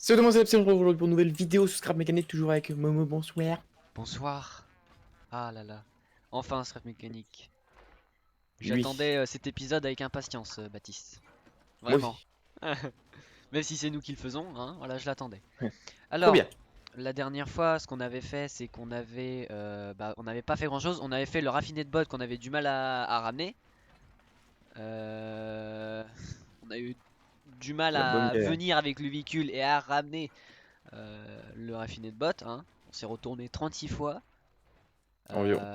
Salut, moi c'est Epsilon, on se retrouve aujourd'hui pour une nouvelle vidéo sur Scrap Mécanique, toujours avec Momo, bonsoir. Bonsoir. Ah là là. Enfin, Scrap Mécanique. Oui, J'attendais cet épisode avec impatience, Baptiste. moi Vraiment. aussi. Même si c'est nous qui le faisons, hein, voilà, je l'attendais. Trop Alors, bien. la dernière fois, ce qu'on avait fait, c'est qu'on avait, on n'avait pas fait grand-chose. On avait fait le raffiné de bottes qu'on avait du mal à ramener. Euh, on a eu du mal La bonne à galère. venir avec le véhicule et à ramener le raffiné de bottes, hein. On s'est retourné 36 fois. Environ.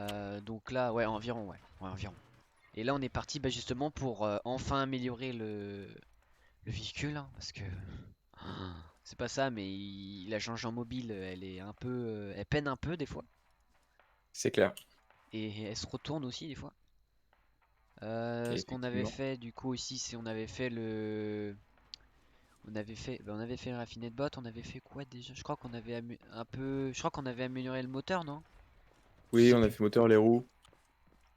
Donc là, ouais, environ, ouais, environ. Et là, on est parti bah, justement pour enfin améliorer le véhicule, hein, parce que c'est pas ça, mais la change en mobile, elle est un peu, elle peine un peu des fois, C'est clair. et elle se retourne aussi des fois. Et Ce qu'on avait effectivement. fait du coup ici, c'est on avait fait le raffiné de bottes, on avait fait quoi déjà? Je crois qu'on avait un peu, je crois qu'on avait amélioré le moteur, non? Je Oui, sais on a plus. fait moteur, les roues,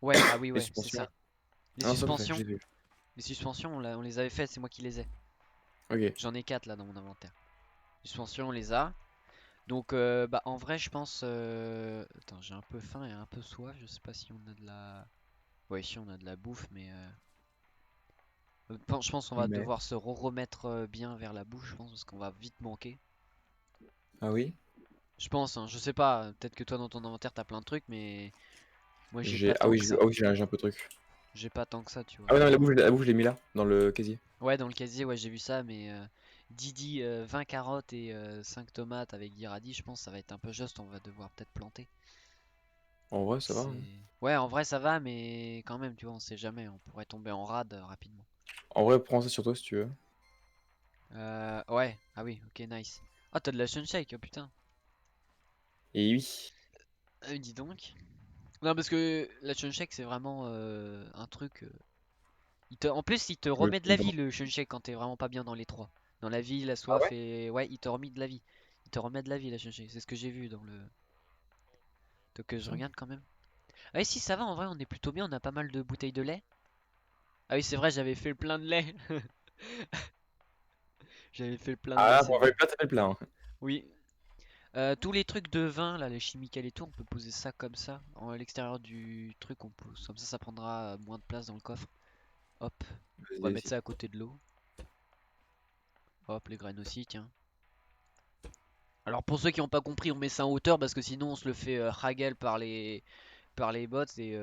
Ouais, ah oui, les ouais, c'est suspensions. ça. Les Ah, ça, suspensions, j'ai vu. on les avait faites, c'est moi qui les ai. Ok. J'en ai 4 là dans mon inventaire. Suspension, on les a. Donc, bah, en vrai, je pense. Attends, j'ai un peu faim et un peu soif. Je sais pas si on a de la. Ouais, si on a de la bouffe, mais. Je pense qu'on va Mais. devoir se remettre bien vers la bouffe, je pense, parce qu'on va vite manquer. Ah oui? Je pense, hein, je sais pas. Peut-être que toi, dans ton inventaire, t'as plein de trucs, mais moi, j'ai J'ai. pas Ah tant oui, que ça. j'ai un peu de trucs. J'ai pas tant que ça, tu vois. Ah ouais, non, mais la bouffe, je l'ai mis là, dans le casier. Ouais, dans le casier, ouais, j'ai vu ça, mais Didi, 20 carottes et 5 tomates avec 10 radis, je pense que ça va être un peu juste. On va devoir peut-être planter. En vrai, ça va, hein. C'est. Ouais, en vrai ça va, mais quand même, tu vois, on sait jamais, on pourrait tomber en rade rapidement. En vrai, prends ça sur toi si tu veux. Ouais, ah oui, ok, nice. Ah, t'as de la sunshake, oh putain. Et oui. Dis donc. Non, parce que la sunshake, c'est vraiment un truc. En plus, il te Je remet de la me vie demande. le sunshake quand t'es vraiment pas bien dans les trois. Dans la vie, la Ah soif ouais? et. Ouais, il te remet de la vie. Il te remet de la vie la sunshake, c'est ce que j'ai vu dans le. Donc je Putain. regarde quand même. Ah, et si ça va, en vrai, on est plutôt bien, on a pas mal de bouteilles de lait. Ah oui, c'est vrai, j'avais fait le plein de lait. J'avais fait le plein de lait, Ah, c'est pour faire vrai. le plat, ça fait le plein, hein. Oui, tous les trucs de vin, là, les chimicals et tout, on peut poser ça comme ça, à l'extérieur du truc, on pose. Comme ça prendra moins de place dans le coffre. Hop, on va Vas-y, mettre vas-y. ça à côté de l'eau. Hop, les graines aussi, tiens. Alors pour ceux qui n'ont pas compris, on met ça en hauteur parce que sinon on se le fait hagel par les bots et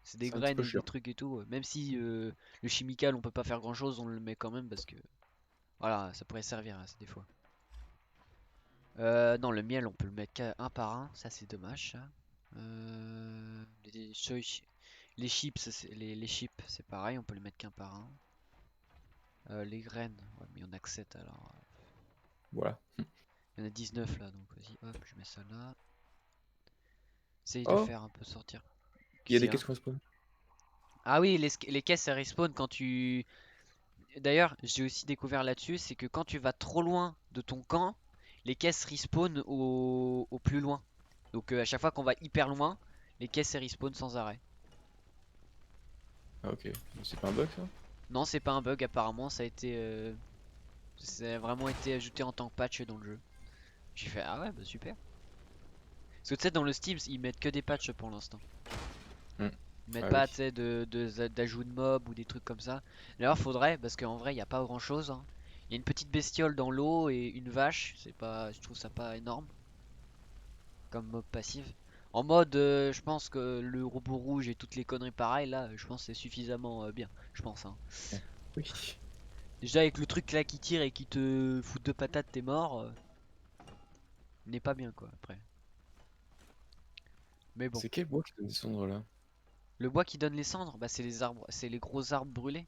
c'est des C'est un petit graines peu et des chiant. trucs et tout. Même si le chimical on peut pas faire grand chose, on le met quand même parce que voilà, ça pourrait servir à ça des fois. Non, le miel on peut le mettre qu'un par un, ça c'est dommage ça. Les chips, les chips, c'est pareil, on peut les mettre qu'un par un. Les graines, ouais, mais il y en a que 7 alors. Voilà. Il y en a 19 là, donc vas-y, hop, je mets ça là. Essaye de Oh, faire un peu sortir. il y a Qu'est-ce des qu'il y a? caisses qui respawn. Ah oui, les caisses elles respawn quand tu. D'ailleurs, j'ai aussi découvert là-dessus, c'est que quand tu vas trop loin de ton camp, les caisses respawn au plus loin. Donc à chaque fois qu'on va hyper loin, les caisses elles respawn sans arrêt. Ah ok. C'est pas un bug ça? Non, c'est pas un bug apparemment, ça a vraiment été ajouté en tant que patch dans le jeu. J'ai fait ah ouais bah super. Parce que tu sais dans le Steam ils mettent que des patchs pour l'instant. Hmm. Ils mettent Ah pas oui. tu sais d'ajout de mob ou des trucs comme ça. D'ailleurs faudrait parce qu'en vrai il y a pas grand chose, hein. Il y a une petite bestiole dans l'eau et une vache, c'est pas, je trouve ça pas énorme comme mob passive. En mode je pense que le robot rouge et toutes les conneries pareilles là, je pense que c'est suffisamment bien, je pense, hein. Oui. Déjà avec le truc là qui tire et qui te fout deux patates t'es mort, n'est pas bien quoi après. Mais bon. C'est quel bois qui doit descendre là? Le bois qui donne les cendres, bah c'est les arbres, c'est les gros arbres brûlés.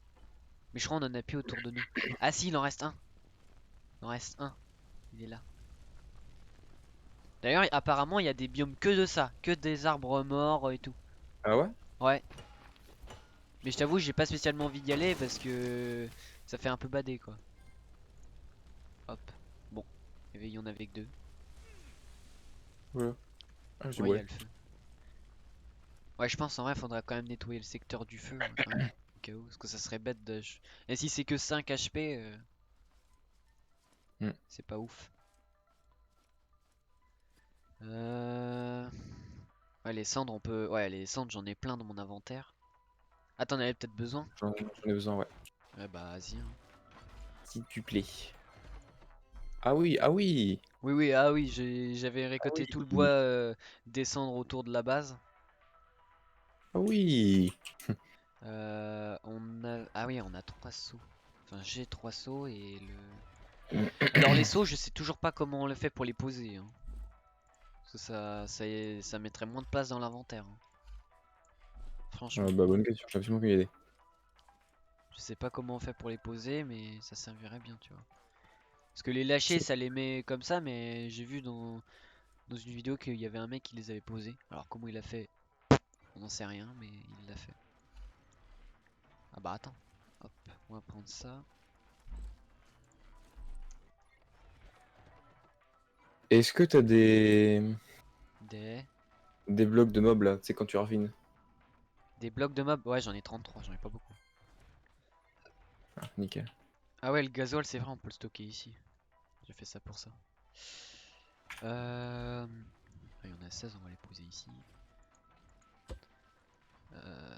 Mais je crois qu'on en a plus autour de nous. Ah si, il en reste un. Il en reste un. Il est là. D'ailleurs, apparemment, il y a des biomes que de ça, que des arbres morts et tout. Ah ouais? Ouais. Mais je t'avoue, j'ai pas spécialement envie d'y aller parce que ça fait un peu badé quoi. Hop. Bon. Éveillons avec deux. Voilà. Ah, j'ai Ouais, il y a ouais. le feu. Ouais, je pense en vrai, faudra quand même nettoyer le secteur du feu, hein, quand même. Au cas où, parce que ça serait bête de. Et si c'est que 5 HP, Hmm. C'est pas ouf. Euh... Ouais, les cendres, on peut. Ouais, les cendres, j'en ai plein dans mon inventaire. Ah, t'en avais peut-être besoin? J'en ai besoin, ouais. Ouais, bah, vas-y, hein. S'il te plaît. Ah oui, ah oui. Oui, oui, ah oui, j'avais Ah récolté tout le bois oui. des cendres autour de la base. Ah oui. Ah oui, on a 3 seaux. Enfin, j'ai 3 seaux et Alors, les seaux, je sais toujours pas comment on le fait pour les poser, hein. Parce que ça mettrait moins de place dans l'inventaire, hein. Franchement. Bah bonne question, j'ai absolument aucune idée. Je sais pas comment on fait pour les poser, mais ça servirait bien, tu vois. Parce que les lâcher, ça les met comme ça, mais j'ai vu dans une vidéo qu'il y avait un mec qui les avait posés. Alors comment il a fait, on n'en sait rien, mais il l'a fait. Ah bah attends, hop, on va prendre ça. Est-ce que t'as Des, des blocs de mobs là, tu sais, quand tu raffines? des blocs de mobs, ouais j'en ai 33, j'en ai pas beaucoup. Ah, nickel. Ah ouais, le gasoil c'est vrai, on peut le stocker ici. J'ai fait ça pour ça. Il y en a 16, on va les poser ici. Euh...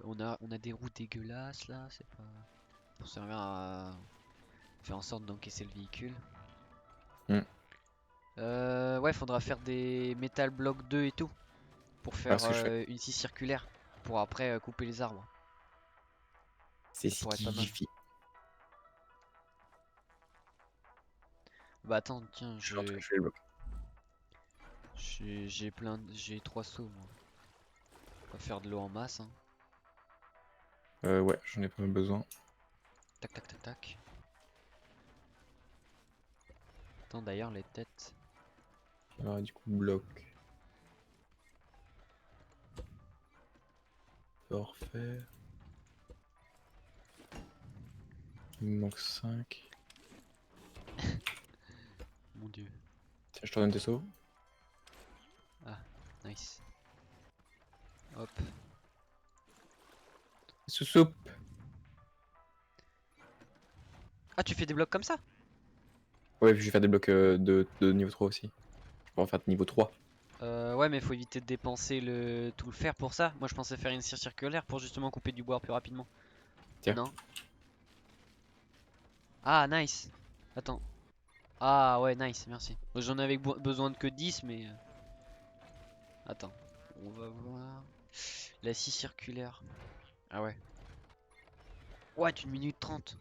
On a des roues dégueulasses là, c'est pas... Pour servir à faire en sorte d'encaisser le véhicule. Hmm. Ouais, faudra faire des Metal Block 2 et tout. Pour Ah, faire ce que je fais. une scie circulaire. Pour après couper les arbres. C'est Ça ce pourrait être pas mal. qui fait. Bah attends, tiens, Je suis en train de faire le bloc. j'ai 3 seaux moi. On va faire de l'eau en masse, hein. Ouais, j'en ai pas besoin. Tac tac tac tac. Attends d'ailleurs les têtes. Alors, du coup, bloc. Parfait. Il me manque 5. Mon dieu. Tiens, je te redonne tes sauts. Ah, nice. Hop. Sous soupe. Ah, tu fais des blocs comme ça? Ouais, puis je vais faire des blocs de niveau 3 aussi. Je pourrais en faire de niveau 3. Ouais, mais faut éviter de dépenser tout le fer pour ça. Moi je pensais faire une scie circulaire pour justement couper du bois plus rapidement. Tiens. Non? Ah, nice. Attends. Ah ouais, nice, merci. J'en avais besoin de que 10, mais... Attends, on va voir. La scie circulaire. Ah ouais. Ouais, 1 minute 30.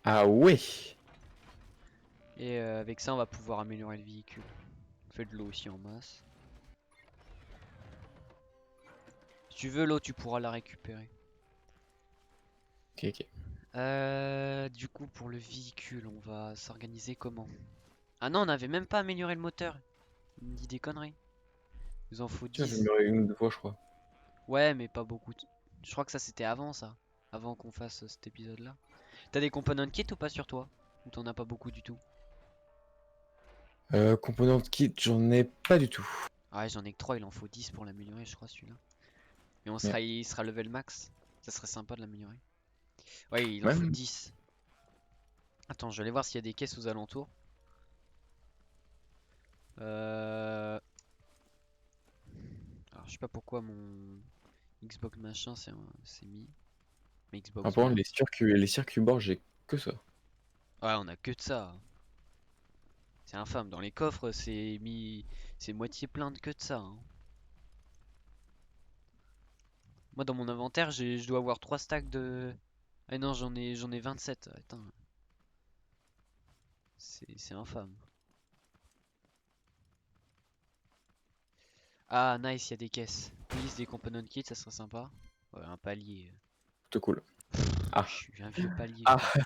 Ah ouais. Et avec ça, on va pouvoir améliorer le véhicule. On fait de l'eau aussi en masse. Si tu veux l'eau, tu pourras la récupérer. Ok, ok. Du coup, pour le véhicule, on va s'organiser comment? Ah non, on n'avait même pas amélioré le moteur. Il me dit des conneries. Il nous en faut Tiens, je vais 10. me une ou deux fois, je crois. Ouais, mais pas beaucoup. Je crois que ça c'était avant ça. Avant qu'on fasse cet épisode là. T'as des component kits ou pas sur toi? Ou t'en as pas beaucoup du tout? Component kit, j'en ai pas du tout. Ah ouais, j'en ai que 3, il en faut 10 pour l'améliorer, je crois, celui-là. Et Mais, il sera level max. Ça serait sympa de l'améliorer. Ouais, il en ouais, faut 10. Attends, je vais aller voir s'il y a des caisses aux alentours. Euh... Alors, je sais pas pourquoi mon Xbox machin s'est mis. Mais ah, Xbox par contre, One. les circuits bords, j'ai que ça. Ouais, on a que de ça. C'est infâme. Dans les coffres, c'est moitié plein de que de ça, hein. Moi, dans mon inventaire, je dois avoir 3 stacks de. Ah non, j'en ai 27. Attends, c'est infâme. Ah, nice, il y a des caisses. Liste des component kits, ça serait sympa. Ouais, un palier. Plutôt cool. Je Ah, suis un vieux palier, ah, quoi.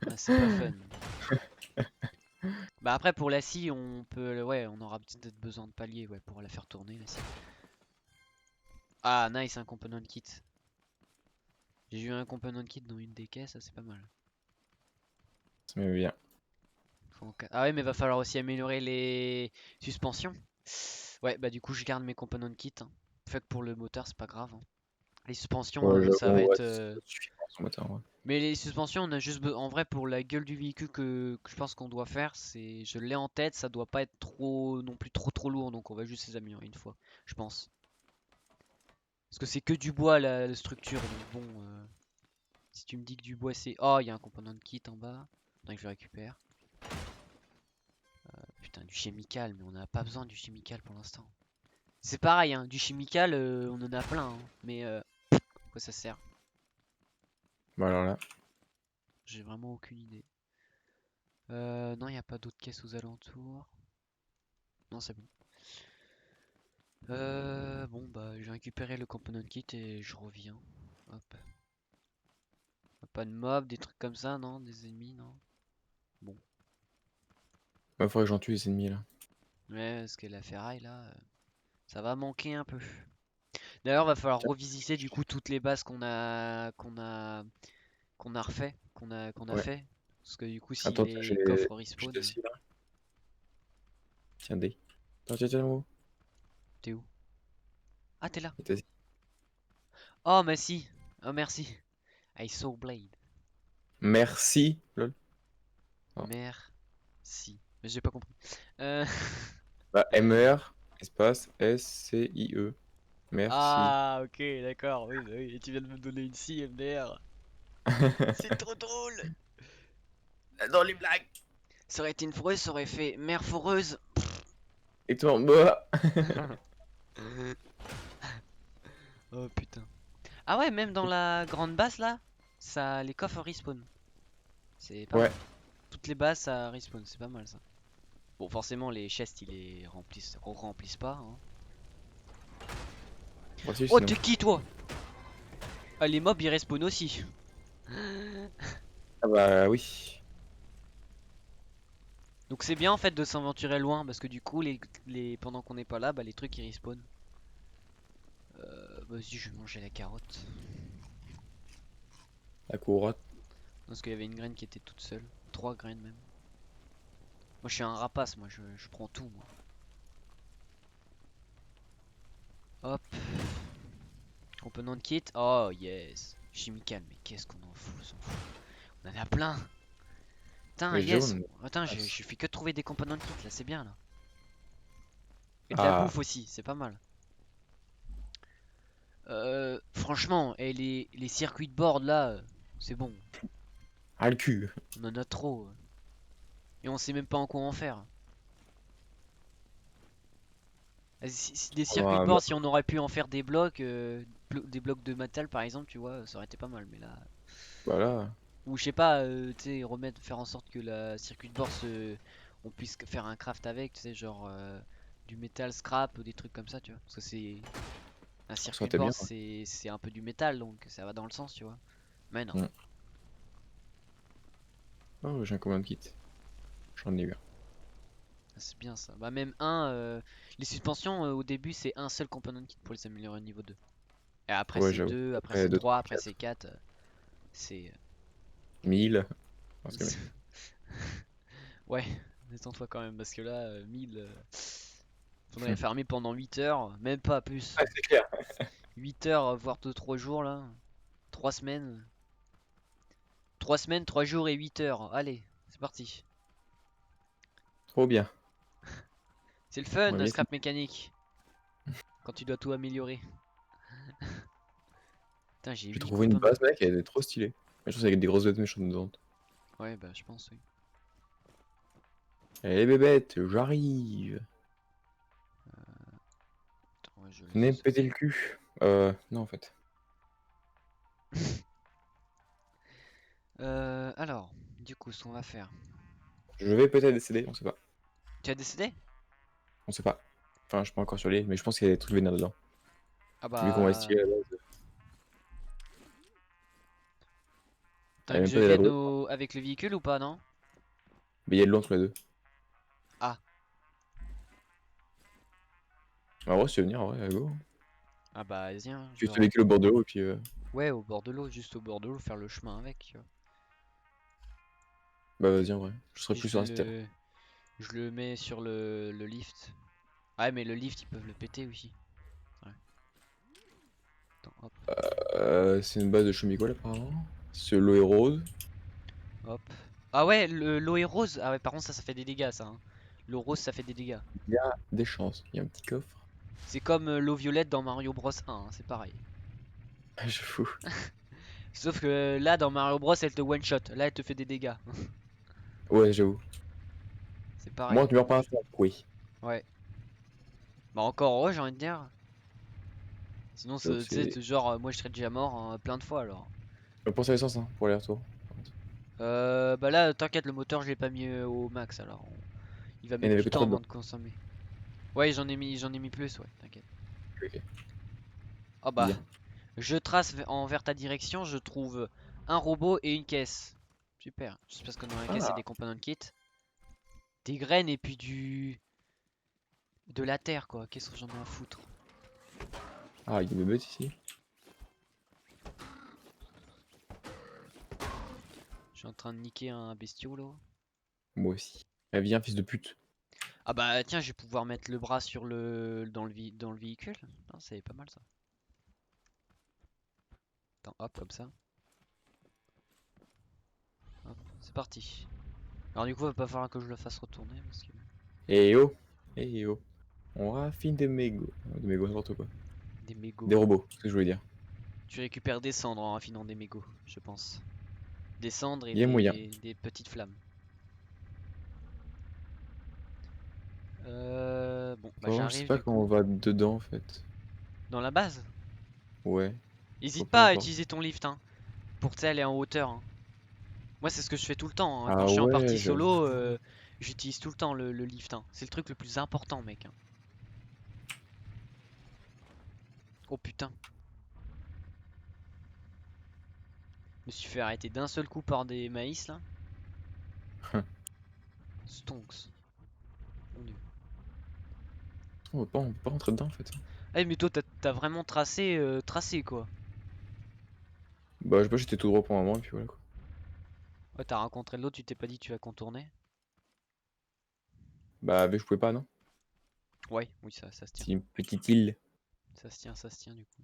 Ah, c'est pas fun. Bah après, pour la scie, ouais, on aura peut-être besoin de palier, ouais, pour la faire tourner, la scie. Ah, nice, un component kit. J'ai eu un component kit dans une des caisses, ça c'est pas mal. ça me met bien. Ah ouais, mais va falloir aussi améliorer les suspensions. Ouais, bah du coup, je garde mes component kits, hein. Fait que pour le moteur, c'est pas grave, hein. Les suspensions, Ouais, ça va j'avoue, ouais, être. ça suffit. son moteur, ouais. Mais les suspensions, on a juste en vrai pour la gueule du véhicule que je pense qu'on doit faire, c'est je l'ai en tête, ça doit pas être trop non plus trop lourd, donc on va juste les améliorer une fois, je pense. Parce que c'est que du bois la structure, donc bon, si tu me dis que du bois c'est... Oh, il y a un component kit en bas, faudrait que je le récupère. Putain, du chimical, mais on n'a pas besoin du chimical pour l'instant. C'est pareil, hein, du chimical, on en a plein, hein, mais à quoi ça sert? Bah alors là, J'ai vraiment aucune idée. Non, il n'y a pas d'autres caisses aux alentours. Non, c'est bon. Bon, bah, j'ai récupéré le component kit et je reviens. Hop. Pas de mobs, des trucs comme ça, non? Des ennemis, non? Bon. il faudrait que j'en tue les ennemis là. Ouais, parce que la ferraille, là, ça va manquer un peu. D'ailleurs, va falloir Tiens, revisiter du coup toutes les bases qu'on a refait, qu'on a ouais. fait. Parce que du coup, si Attends, tiens, les coffres j'ai respawn, des scies là. Tiens, des. Attends, tiens, tiens, oh. t'es où? Ah, t'es là. Et t'as- Oh, mais si. Oh, merci. I saw Blade. Merci, lol. Oh. Merci. Mais j'ai pas compris. Euh, Bah, MR, espace, SCIE. Merci. Ah, ok, d'accord. Oui, bah oui. Et tu viens de me donner une scie, MDR. C'est trop drôle. Dans les blagues. Ça aurait été une foreuse, ça aurait fait mère foreuse. Et toi, bah. Oh putain. Ah ouais, même dans la grande base là, ça, les coffres respawn. C'est pas Ouais. mal. Toutes les bases ça respawn, c'est pas mal ça. Bon, forcément les chests ils les remplissent pas, hein. Moi aussi, Oh, sinon. t'es qui toi? Ah, les mobs ils respawn aussi. Ah bah oui. Donc c'est bien en fait de s'aventurer loin parce que du coup pendant qu'on n'est pas là, bah les trucs ils respawn. Vas-y, je vais manger la carotte. La courotte. Parce qu'il y avait une graine qui était toute seule. 3 graines même. Moi je suis un rapace, moi je prends tout moi. Hop. Component kit. Oh yes. Chimical, mais qu'est-ce qu'on en fout, on s'en fout. On en a plein. Putain, Les yes. jaunes. Attends, Ah, je fais que de trouver des component kit là, c'est bien là. Et de la ah, bouffe aussi, c'est pas mal. Franchement, et les circuits de board là, c'est bon. ah, le cul. On en a trop. Et on sait même pas en quoi en faire. Des On circuits de a- board, si on aurait pu en faire des blocs, des blocs de métal par exemple, tu vois, ça aurait été pas mal. Mais là, Voilà. ou je sais pas, tu sais, faire en sorte que la circuit board on puisse faire un craft avec, tu sais, genre du métal scrap ou des trucs comme ça, tu vois. Parce que c'est un Ça circuit aurait été bien. board, c'est un peu du métal, donc ça va dans le sens, tu vois. Mais non. Mm. Oh, j'ai un command kit. J'en ai eu un. C'est bien ça. Bah même les suspensions au début c'est un seul component kit pour les améliorer au niveau 2. Et après Ouais, c'est j'avoue. 2, après Après c'est 2, 3, 3, après 4. c'est 4. C'est... 1000. Parce que... Ouais, détends-toi quand même parce que là 1000... faudrait farmer pendant 8 heures, même pas plus. Ah, c'est clair. 8 heures voire 2-3 jours là. 3 semaines. 3 semaines, 3 jours et 8 heures. Allez, c'est parti. Trop bien. C'est le On va fun, bien scrap mécanique. Quand tu dois tout améliorer. Putain, j'ai J'ai 8 trouvé une components. base, mec, elle est trop stylée. Mais je pense avec des grosses bêtes méchantes dedans. Ouais, bah je pense, oui. Allez, bébête, j'arrive. Attends, ouais, je laisse Venez me ça. péter le cul. Non, en fait. Alors, du coup, ce qu'on va faire. Je vais peut-être décéder, on sait pas. Tu as décédé? On sait pas. Enfin, je suis pas encore sur l'île, mais je pense qu'il y a des trucs vénères dedans. Ah Vu qu'on va bah... estimer la base. T'as Elle a que même je pas des vienne ladros. avec le véhicule ou pas, non? Mais il y a de l'eau entre les deux. Ah. En vrai, si tu veux venir, en vrai, go. Ah bah, vas-y, hein, je Tu vais... fais le véhicule au bord de l'eau et puis. Ouais, au bord de l'eau, juste au bord de l'eau, faire le chemin avec, tu vois. Bah, vas-y, en vrai. Je serais Puis plus sur un step. je le mets sur le lift. Ouais, mais le lift, ils peuvent le péter aussi. Ouais. Attends, hop. C'est une base de Shumiko, là, apparemment. Ce lot est rose. Hop. Ah ouais, l'eau est rose. Ah ouais, par contre, ça fait des dégâts, ça. Hein. L'eau rose, ça fait des dégâts. Il y a des chances. Il y a un petit coffre. C'est comme l'eau violette dans Mario Bros 1, hein, c'est pareil. Je fous. Sauf que là, dans Mario Bros, elle te one-shot. Là, elle te fait des dégâts. Ouais, j'avoue. C'est Moi, pareil. tu meurs pas à ça. Oui. Ouais. Bah encore heureux, j'ai envie de dire. Sinon, J'avoue que tu sais, c'est. genre, moi, je serais déjà mort plein de fois, alors. Je pense à l'essence hein, pour les retours. Bah là, t'inquiète, le moteur, je l'ai pas mis au max, alors. Il va Il n'y en mettre avait du que temps 3 avant dedans. de consommer. Ouais, j'en ai mis plus, ouais, t'inquiète. Ok, Oh bah, bien. je trace envers ta direction, je trouve un robot et une caisse. Super. Juste parce que dans la caisse, il y a Ah, des components kit. Des graines et puis de la terre, quoi. Qu'est-ce que j'en ai à foutre? ah, il y a des bêtes ici. Je suis en train de niquer un bestiau, là. Moi aussi. Ah, viens, fils de pute. Ah bah tiens, je vais pouvoir mettre le bras sur dans le véhicule. Ah, c'est pas mal ça. Attends, hop, comme ça. Hop, c'est parti. Alors du coup, va pas falloir que je le fasse retourner parce que Eh oh. Eh oh. On raffine des mégots. Des mégots, n'importe quoi. des mégots. Des robots, c'est ce que je voulais dire. Tu récupères des cendres en raffinant des mégots, je pense. Des cendres et Il y a moyen. des petites flammes. Bon, bah Oh, je sais j'arrive pas du comment on coup. va dedans en fait. Dans la base, Ouais, faut hésite faire pas la à porte. utiliser ton lift, hein, pour tu sais, aller en hauteur. Hein. Moi, c'est ce que je fais tout le temps. Hein. Quand Ah je suis en partie ouais, j'avoue. solo, j'utilise tout le temps le lift. Hein. C'est le truc le plus important, mec. Hein. Oh putain, je me suis fait arrêter d'un seul coup par des maïs là. Stonks. Mon dieu. On peut pas rentrer dedans en fait. Ah, mais toi, t'as vraiment tracé quoi. Bah, je sais pas, j'étais tout droit pour un moment et puis voilà quoi. Ouais, t'as rencontré l'autre, tu t'es pas dit tu vas contourner. Bah, avec, je pouvais pas, non? Ouais, oui, ça se tient. C'est une petite île. Ça se tient du coup.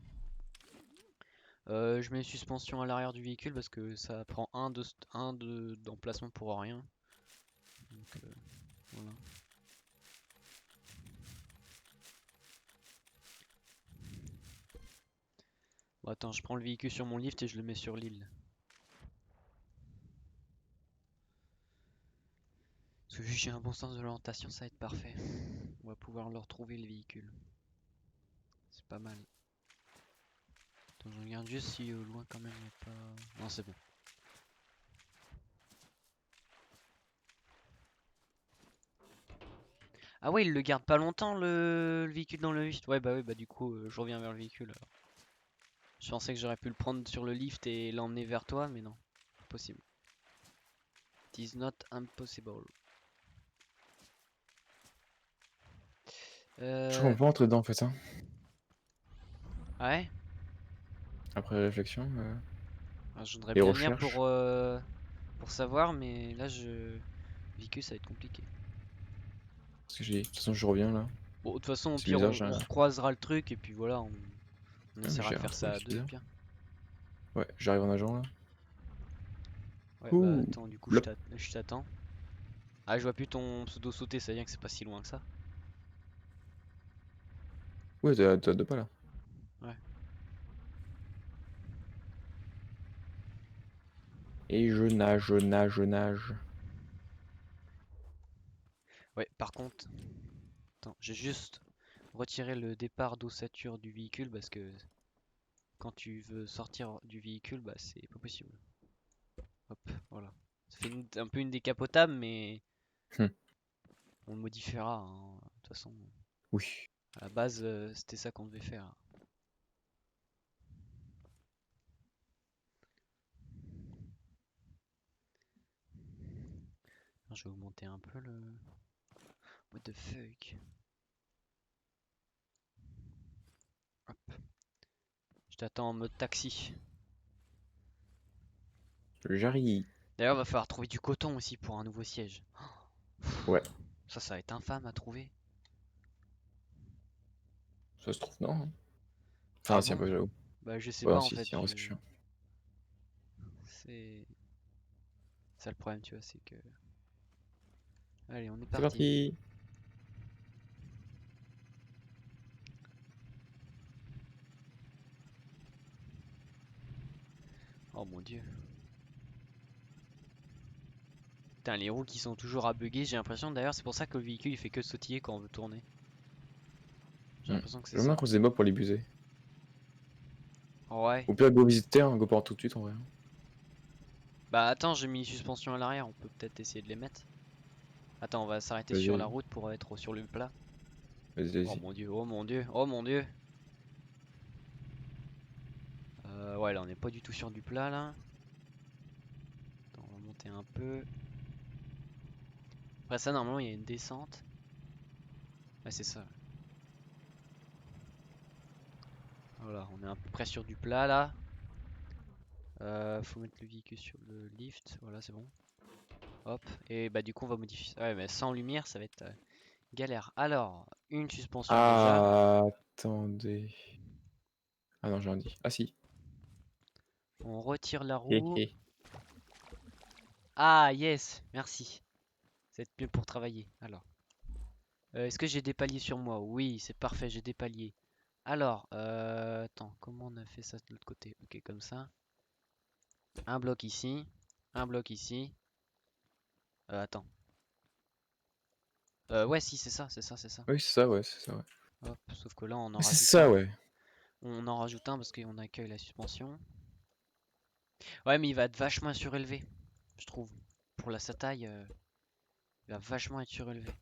Je mets une suspension à l'arrière du véhicule parce que ça prend d'emplacement pour rien. Donc, voilà. Bon, attends, je prends le véhicule sur mon lift et je le mets sur l'île. Parce que vu que j'ai un bon sens de l'orientation, ça va être parfait. On va pouvoir le retrouver le véhicule. C'est pas mal. Attends, je regarde juste si au loin quand même il n'y a pas. Non, c'est bon. Ah ouais, il le garde pas longtemps le véhicule dans le lift. Ouais, bah oui, bah du coup, je reviens vers le véhicule alors. Je pensais que j'aurais pu le prendre sur le lift et l'emmener vers toi, mais non. Impossible. It is not impossible. Je crois qu'on peut pas rentrer dedans en fait, hein. Ouais. Après réflexion, Alors, je voudrais et bien venir recherche. pour savoir, mais là, véhicule, ça va être compliqué. Parce que j'ai. De toute façon, je reviens là. Bon, de toute façon, au C'est pire, bizarre, on recroisera le truc et puis voilà, on Ah, mais essaiera j'ai de un faire ça truc, à c'est deux, au bizarre. pire. Ouais, j'arrive en agent là. Ouais, bah Ouh, attends, du coup, blop. je t'attends. Ah, je vois plus ton pseudo sauter, ça veut dire que c'est pas si loin que ça. Ouais, t'as deux pas là. Ouais. Et je nage, je nage, je nage. Ouais, par contre, attends, j'ai juste retiré le départ d'ossature du véhicule parce que quand tu veux sortir du véhicule, bah c'est pas possible. Hop, voilà. Ça fait un peu une décapotable, mais Hum, on le modifiera. Hein. De toute façon, oui. à la base, c'était ça qu'on devait faire. Alors, je vais augmenter un peu le. What the fuck? Hop. Je t'attends en mode taxi. J'arrive. D'ailleurs, va falloir trouver du coton aussi pour un nouveau siège. Ouais, Ça va être infâme à trouver. ça se trouve, non, hein. Ah Enfin, si, un bon? peu, j'avoue. Bah, je sais Ouais, pas non, en si, fait. si, en vrai, c'est chiant. C'est ça le problème, tu vois, c'est que... Allez, on est C'est parti. parti. Oh mon dieu. Putain, les roues qui sont toujours à bugger, j'ai l'impression. D'ailleurs, c'est pour ça que le véhicule il fait que sautiller quand on veut tourner. J'ai l'impression que c'est J'aimerais bien ça. qu'on se des mobs pour les buser. Ouais. Ou pire, go visiter, go par tout de suite en vrai. Bah attends, j'ai mis suspension à l'arrière, on peut peut-être essayer de les mettre. Attends, on va s'arrêter sur la Vas-y, route pour être sur le plat. vas-y, Oh vas-y. mon dieu, oh mon dieu, oh mon dieu. Ouais, là on n'est pas du tout sur du plat là. Attends, on va monter un peu. Après ça, normalement, il y a une descente. Ouais, c'est ça. Voilà, on est à peu près sur du plat là. Faut mettre le véhicule sur le lift. Voilà, c'est bon. Hop. Et bah, du coup, on va modifier. Ouais, mais sans lumière, ça va être galère. Alors, une suspension déjà. Ah, attendez. Ah non, j'ai rien dit. Ah si. On retire la Hé roue. hé. Ah, yes, merci. C'est mieux pour travailler. Alors, est-ce que j'ai des paliers sur moi? Oui, c'est parfait, j'ai des paliers. Alors, attends, comment on a fait ça de l'autre côté? Ok, comme ça. Un bloc ici, un bloc ici. Attends. Ouais, si, c'est ça, c'est ça, c'est ça. Oui, c'est ça, ouais, c'est ça, ouais. Hop, sauf que là, on en C'est rajoute ça, un. ouais. On en rajoute un parce qu'on accueille la suspension. Ouais, mais il va être vachement surélevé, je trouve. Pour sa taille, il va vachement être surélevé.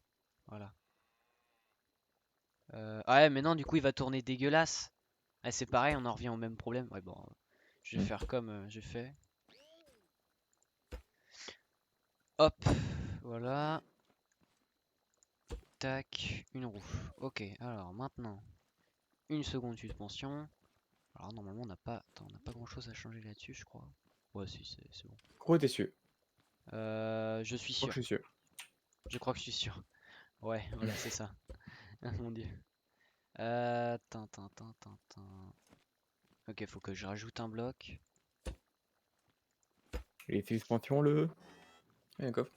Voilà. Ouais, mais non, du coup, il va tourner dégueulasse. Ah, c'est pareil, on en revient au même problème. Ouais, bon, je vais Hmm. faire comme j'ai fait. Hop, voilà. Tac, une roue. Ok, alors maintenant, une seconde suspension. Alors normalement, on n'a pas, attends, on n'a pas grand-chose à changer là-dessus, je crois. Ouais, si, c'est bon. Gros déçu. Je suis Je crois que sûr. je suis sûr. Je crois que je suis sûr. Ouais, voilà, c'est ça. Ah, mon dieu. Tin. Ok, faut que je rajoute un bloc. Les suspensions, le. Et un coffre.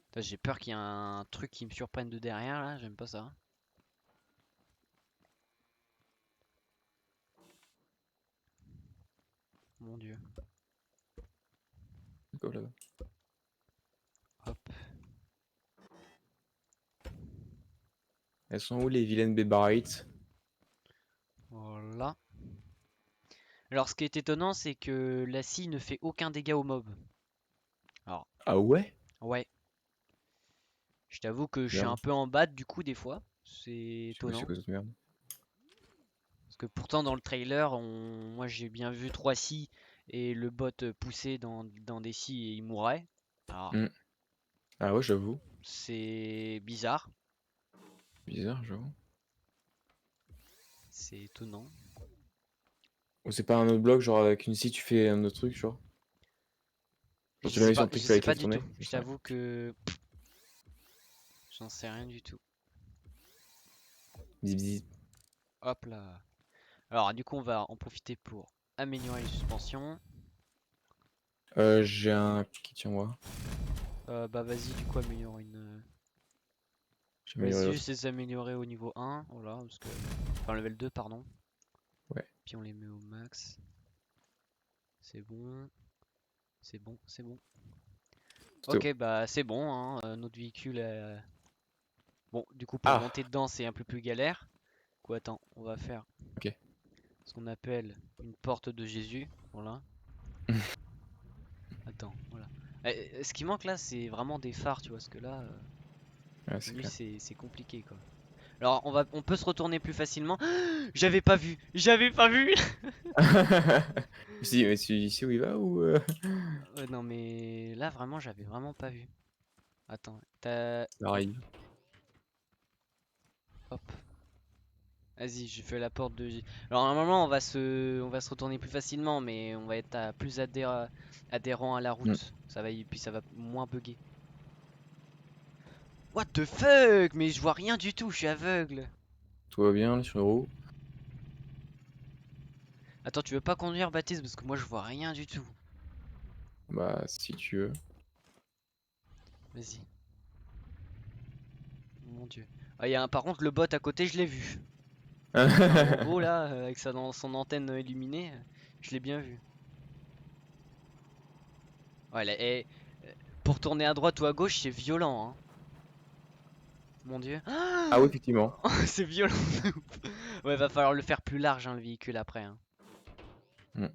Putain, j'ai peur qu'il y ait un truc qui me surprenne de derrière là, j'aime pas ça. Mon dieu. Un coffre là-bas. Hop. Elles sont où les vilaines bébarites? Voilà. Alors, ce qui est étonnant, c'est que la scie ne fait aucun dégât aux mobs. Alors, Ah ouais? ouais. Je t'avoue que je suis un Merde. peu en bad du coup, des fois. C'est Je sais pas c'est étonnant. quoi cette merde. Parce que pourtant, dans le trailer, moi j'ai bien vu 3 scies et le bot pousser dans des scies et il mourrait. Alors, Hmm. Ah ouais, j'avoue. c'est bizarre. Bizarre, j'avoue. C'est étonnant. Ou c'est pas un autre bloc, genre avec une scie tu fais un autre truc, genre. Genre tu l'as mis sur le truc Je qui sais fallait pas faire du tout. tourner, je Je sais rien. t'avoue que j'en sais rien du tout. Zip zip. Hop là. Alors, du coup, on va en profiter pour améliorer les suspensions. J'ai un qui tient moi. Bah, vas-y, du coup, améliore une. J'ai amélioré Vas-y, l'autre. juste les améliorer au niveau 1. Voilà, parce que. Enfin, level 2, pardon. Ouais. Puis on les met au max. C'est bon. C'est bon, c'est bon. Tout est bon. Ok, bah, c'est bon, hein. Notre véhicule. Bon, du coup, pour Ah! monter dedans, c'est un peu plus galère. Quoi, attends, on va faire Ok. ce qu'on appelle une porte de Jésus. Voilà. Attends, voilà. Ce qui manque là, c'est vraiment des phares, tu vois, parce que là, Ouais, la c'est nuit, clair. c'est compliqué, quoi. Alors, on peut se retourner plus facilement. J'avais pas vu, j'avais pas vu. Mais tu sais où il va ou Non, mais là, vraiment, j'avais vraiment pas vu. Attends, t'as. ça arrive. Hop. Vas-y, je fais la porte de Jésus. Alors, normalement, on va se retourner plus facilement, mais on va être plus adhérent à la Hmm. route. Ça va, et puis ça va moins bugger. What the fuck? Mais je vois rien du tout, je suis aveugle. Tout va bien sur le roue. Attends, tu veux pas conduire, Baptiste? Parce que moi, je vois rien du tout. Bah, si tu veux. Vas-y. Mon dieu. Ah, par contre, le bot à côté, je l'ai vu. Un robot là, avec son antenne illuminée, je l'ai bien vu. Ouais, pour tourner à droite ou à gauche, c'est violent, hein. Mon dieu. Ah oui, effectivement. C'est violent. de ouf. Ouais, va falloir le faire plus large, hein, le véhicule après, hein. Hmm.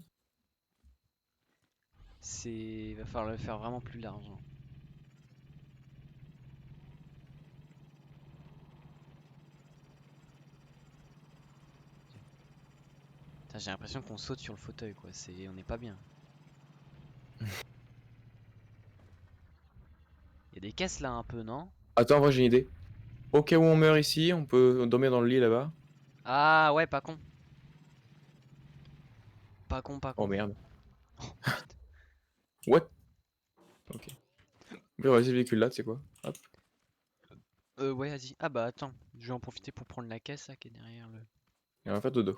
Va falloir le faire vraiment plus large, hein. Putain, j'ai l'impression qu'on saute sur le fauteuil, quoi. On n'est pas bien. Il y a des caisses là un peu, non? Attends, moi j'ai une idée. Au cas où on meurt ici, on peut dormir dans le lit là-bas. Ah ouais, pas con. Pas con, pas Oh con. merde. Oh, putain. What? Ok. Mais on va essayer le véhicule là, tu sais quoi? Hop. Ouais, vas-y. Ah bah attends, je vais en profiter pour prendre la caisse là qui est derrière le. Et on va faire dodo.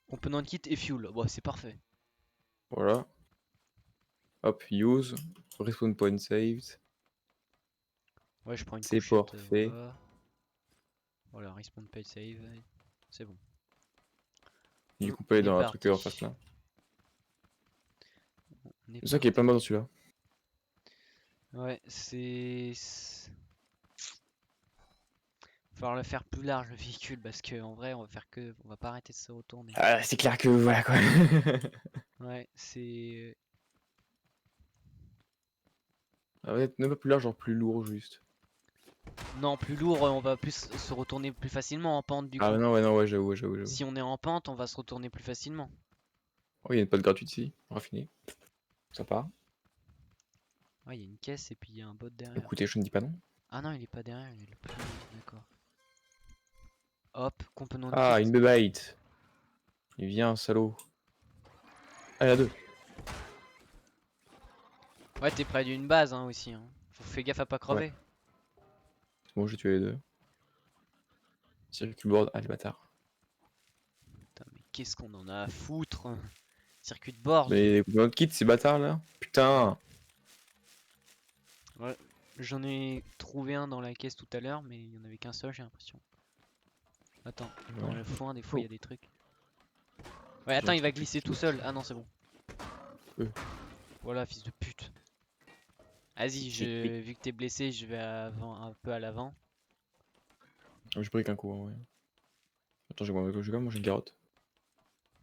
Component kit et fuel. Bon, c'est parfait. Voilà. Hop, use. Respawn point saved. Ouais, je prends une C'est couchette. parfait. Voilà. Voilà, respawn page save. C'est bon. Du On coup, on peut aller est dans un truc en face parti. là. On est C'est ça qui est parti. pas mal dans celui-là. Ouais, falloir le faire plus large le véhicule parce que en vrai, on va pas arrêter de se retourner. Ah, c'est clair que voilà quoi. Ouais, c'est. Ah, ouais, même pas plus large, genre plus lourd juste. Non, plus lourd, on va plus se retourner plus facilement en pente du Ah coup. non, ouais, j'avoue, j'avoue, j'avoue. Si on est en pente, on va se retourner plus facilement. Oh, il y a une pote gratuite ici, raffiné. Sympa. Ouais, il y a une caisse et puis il y a un bot derrière. Écoutez, je ne dis pas non. Ah non, il est pas derrière, il est plus. D'accord. Hop, component kit. Ah, une bébite. Il vient, salaud. Ah, il y en a deux. Ouais, t'es près d'une base hein, aussi. Hein. Fais gaffe à pas Ouais. crever. C'est bon, j'ai tué les deux. Circuit board. Ah, les bâtards. Putain, mais qu'est-ce qu'on en a à foutre? Circuit de board. Mais notre kit, ces bâtards là. Putain. Ouais, j'en ai trouvé un dans la caisse tout à l'heure, mais il y en avait qu'un seul, j'ai l'impression. Attends, dans Ouais. le foin, des fois, il y Oh. a des trucs. Ouais, attends, Genre, il va truc glisser tout technique. seul. Ah non, c'est bon. Euh. Voilà, fils de pute. Vas-y, vu que t'es blessé, je vais un peu à l'avant. J'ai pris qu'un coup en vrai. Attends, j'ai quand même mangé une carotte.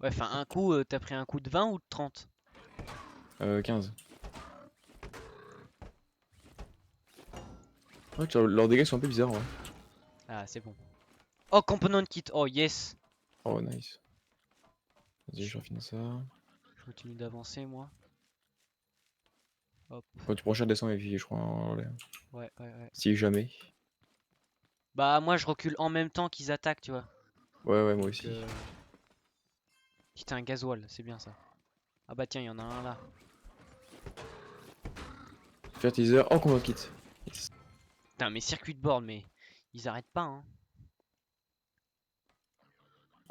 Ouais, enfin, un coup, t'as pris un coup de 20 ou de 30? 15. Ouais, leurs dégâts sont un peu bizarres, ouais. Ah, c'est bon. Oh, component kit. Oh, yes. Oh, nice. Vas-y, je raffine ça. Je continue d'avancer, moi. Hop. Quand tu prends cher, descends et puis je crois en l'air. Ouais, ouais, ouais. Si jamais. Bah, moi, je recule en même temps qu'ils attaquent, tu vois. Ouais, ouais, moi Donc, aussi. putain, un gasoil, c'est bien ça. Ah bah tiens, il y en a un là. Fertilizer. Oh, combat kit. Yes. Putain, mais circuit de board, mais ils arrêtent pas, hein.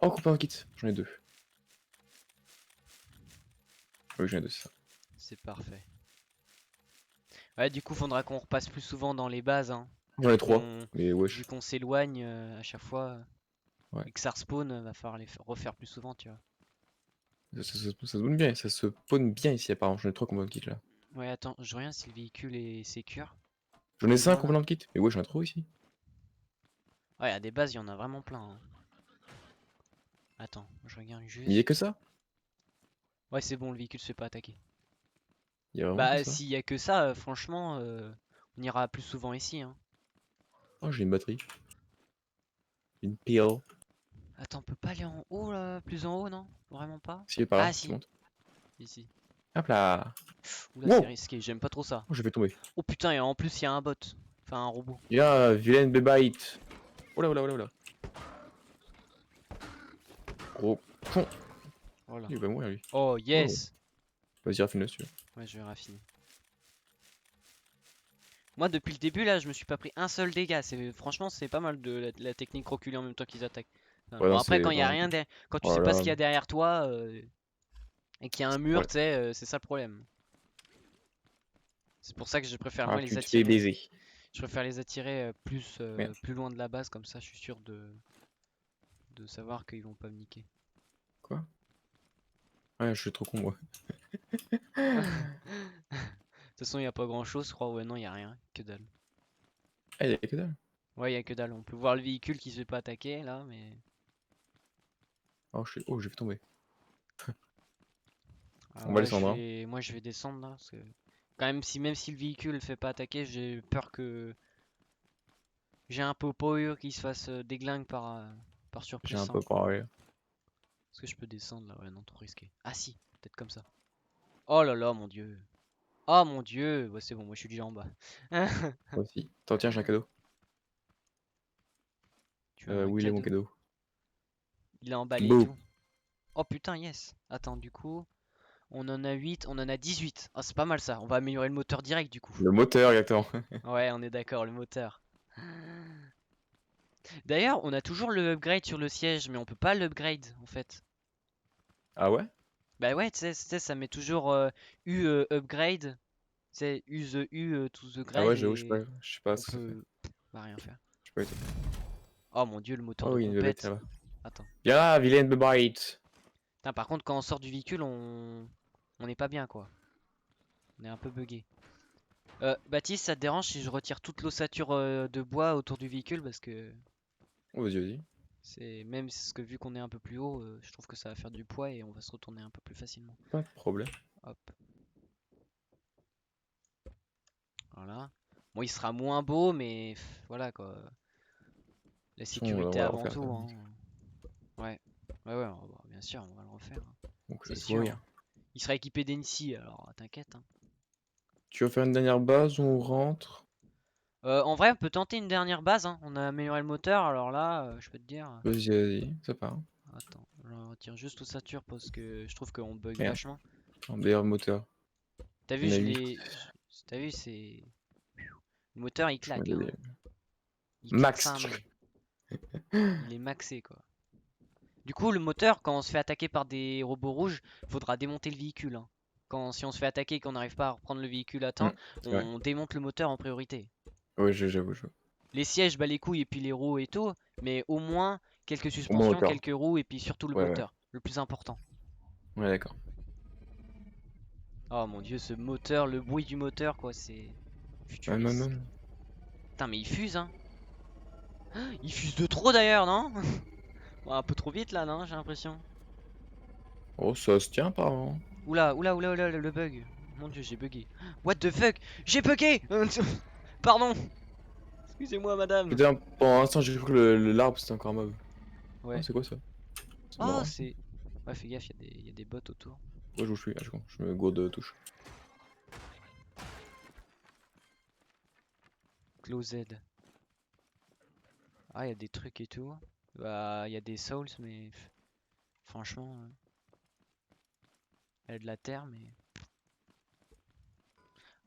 Oh, combat kit. J'en ai deux. Oui, j'en ai deux, c'est ça. C'est parfait. Ouais, du coup, faudra qu'on repasse plus souvent dans les bases, hein. J'en ai Vu trois. qu'on Mais vu wesh. qu'on s'éloigne à chaque fois Ouais. et que ça respawn, va falloir refaire plus souvent, tu vois. Ça se spawn bien. Ça se spawn bien ici, apparemment. J'en ai trois combat kit là. Ouais, attends, je reviens si le véhicule est sécure. J'en ai Combien 5 on a? combat kit. Mais wesh, j'en ai trop ici. Ouais, à des bases, il y en a vraiment plein, hein. Attends, je regarde Mais il y a juste. que ça. Ouais, c'est bon, le véhicule se fait pas attaquer. Il y a vraiment que Bah, ça. s'il y a que ça, franchement, on ira plus souvent ici, hein. Oh, j'ai une batterie. Une pile. Attends, on peut pas aller en haut là, plus en haut, non? Vraiment pas? Si, par Ah là, tu si, montes. ici. Hop là. Oula, c'est Wow. risqué, j'aime pas trop ça. Oh, je vais tomber. Oh putain, et en plus il y a un bot. Enfin un robot. Il y a vilaine bébite. Oh là, oh là, oh là, oh là. Gros con. Voilà. Il va mourir lui. Oh Oh. yes! Vas-y, raffine-le si tu veux. Ouais, je vais raffiner. Moi depuis le début là, je me suis pas pris un seul dégât. Franchement, c'est pas mal de la technique reculer en même temps qu'ils attaquent. Enfin, Ouais, bon non, après c'est quand il y a vraiment. rien quand tu Oh sais pas là ce qu'il y là. a derrière toi et qu'il y a un mur, Ouais. tu sais, c'est ça le problème. C'est pour ça que je préfère Ah, moi les tu te fais attirer. baiser. Je préfère les attirer Merde. plus loin de la base, comme ça je suis sûr de savoir qu'ils vont pas me niquer. Quoi? Ouais, je suis trop con, moi. De toute façon, il y a pas grand chose, je crois. Ouais, non, il y a rien, que dalle. Ah, y'a que dalle. Ouais, il y a que dalle. On peut voir le véhicule qui se fait pas attaquer là, mais. Oh, oh, j'ai fait tomber. Ah On va ouais, descendre, hein. moi je vais descendre là, parce que quand même si le véhicule fait pas attaquer, j'ai peur que j'ai un popo qui se fasse déglingue par J'ai surprise un sans. peu pareil. Est-ce que je peux descendre là? Ouais, non, trop risqué. Ah si, peut-être comme ça. Oh là là, mon dieu. Oh mon dieu. Ouais, c'est bon, moi je suis déjà en bas. Moi aussi. Attends, tiens, j'ai un cadeau. Tu as un Où il est mon cadeau. cadeau? Il est emballé et Beau. tout. Oh putain, yes. Attends, du coup, on en a 8, on en a 18. Ah, c'est pas mal ça. On va améliorer le moteur direct du coup. Le moteur, exactement. Ouais, on est d'accord, le moteur. D'ailleurs, on a toujours le upgrade sur le siège, mais on peut pas l'upgrade en fait. Ah ouais? Bah ouais, tu sais, ça met toujours U upgrade. C'est use U to the Ah grade ouais, j'avoue, et je sais pas on ce que ça fait. peut bah, rien faire. Je sais pas du tout. Oh mon dieu, le moteur de Oh, il y a une bébête compète. là-bas. Attends. Viens là, vilaine bébête. Putain, par contre, quand on sort du véhicule, on n'est pas bien quoi. On est un peu bugué. Baptiste, ça te dérange si je retire toute l'ossature de bois autour du véhicule parce que Oh, vas-y, vas-y. c'est même ce que vu qu'on est un peu plus haut, je trouve que ça va faire du poids et on va se retourner un peu plus facilement. Pas de problème. Hop, voilà. Bon, il sera moins beau, mais voilà quoi. La De toute façon, on sécurité va le avant refaire ça. tout, hein. Ouais, ouais, bien sûr, on va le refaire, hein. Donc, C'est tout va sûr, bien. hein. Il sera équipé d'NC, alors t'inquiète, hein. Tu veux faire une dernière base où on rentre? En vrai, on peut tenter une dernière base, hein. On a amélioré le moteur, alors là, je peux te dire. Vas-y, vas-y, ça part. Attends, je retire juste l'ossature parce que je trouve qu'on bug Merde. vachement. Un meilleur moteur. T'as vu, Il y en a je 8. l'ai. T'as vu, c'est. Le moteur il Je mets claque, hein. Il claque Max. sa mère. Il est maxé, quoi. Du coup, le moteur, quand on se fait attaquer par des robots rouges, faudra démonter le véhicule, hein. Si on se fait attaquer et qu'on n'arrive pas à reprendre le véhicule à temps, C'est vrai. on démonte le moteur en priorité. Ouais, j'avoue. Les sièges, bah les couilles et puis les roues et tout, mais au moins quelques Au moins suspensions, moteur. quelques roues et puis surtout le Ouais, ouais. moteur, le plus important. Ouais, d'accord. Oh mon dieu, ce moteur, le bruit du moteur, quoi, c'est Ouais, non, futuriste. non. Putain, mais il fuse, hein. Il fuse de trop d'ailleurs, non? Ouais, un peu trop vite là, non? J'ai l'impression. Oh, ça se tient apparemment. Oula, oula, oula, oula, le bug. Mon dieu, j'ai bugué. What the fuck? J'ai bugué! Pardon! Excusez-moi, madame. Putain, pendant l'instant, j'ai cru que l'arbre c'était encore un mob. Oh, Ouais. c'est quoi ça? C'est Oh, marrant. c'est. Ouais, fais gaffe, il y a des bots autour. Moi, je suis. Ah, je me gourde de touche. Closed. Ah, il y a des trucs et tout. Bah, il y a des souls, mais franchement, il y a de la terre, mais.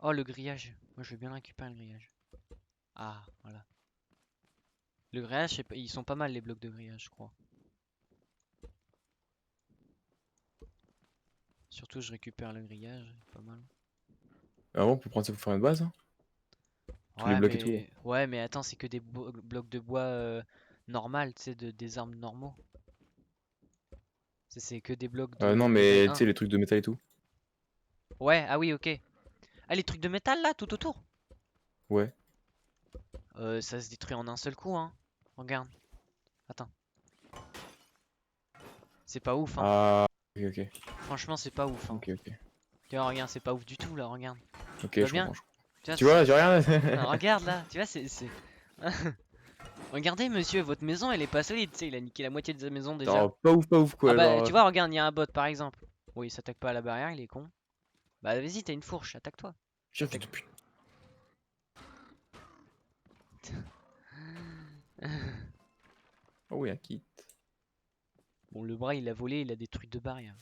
Oh, le grillage. Moi, je veux bien le récupérer, le grillage. Ah, voilà. Le grillage, ils sont pas mal les blocs de grillage, je crois. Surtout, je récupère le grillage, pas mal. Ah bon, on peut prendre ça pour faire une base, hein? Tous les blocs et tout, là. Ouais, mais attends, c'est que des blocs de bois normal, tu sais, des armes normaux. C'est que des blocs Non, de level mais tu 1. sais, les trucs de métal et tout. Ouais, ah oui, ok. Ah, les trucs de métal là, tout autour. Ouais. Ça se détruit en un seul coup, hein. Regarde. Attends. C'est pas ouf, hein. Ah, ok. Franchement, c'est pas ouf, hein. Ok, ok. Tu vois, regarde, c'est pas ouf du tout là, regarde. Ok, Tu vois je bien? comprends. Tu vois, Tu vois, j'ai rien. Ah, regarde là, tu vois, Regardez, monsieur, votre maison elle est pas solide, tu sais, il a niqué la moitié de sa maison déjà. Genre, pas ouf, Ah quoi. bah, Genre. tu vois, regarde, il y a un bot par exemple. Oui, il s'attaque pas à la barrière, il est con. Bah, vas-y, t'as une fourche, attaque-toi. Tiens, fils Attaque. de pute. Oh, oui, un kit. Bon, le bras il a volé, il a des trucs de barrière.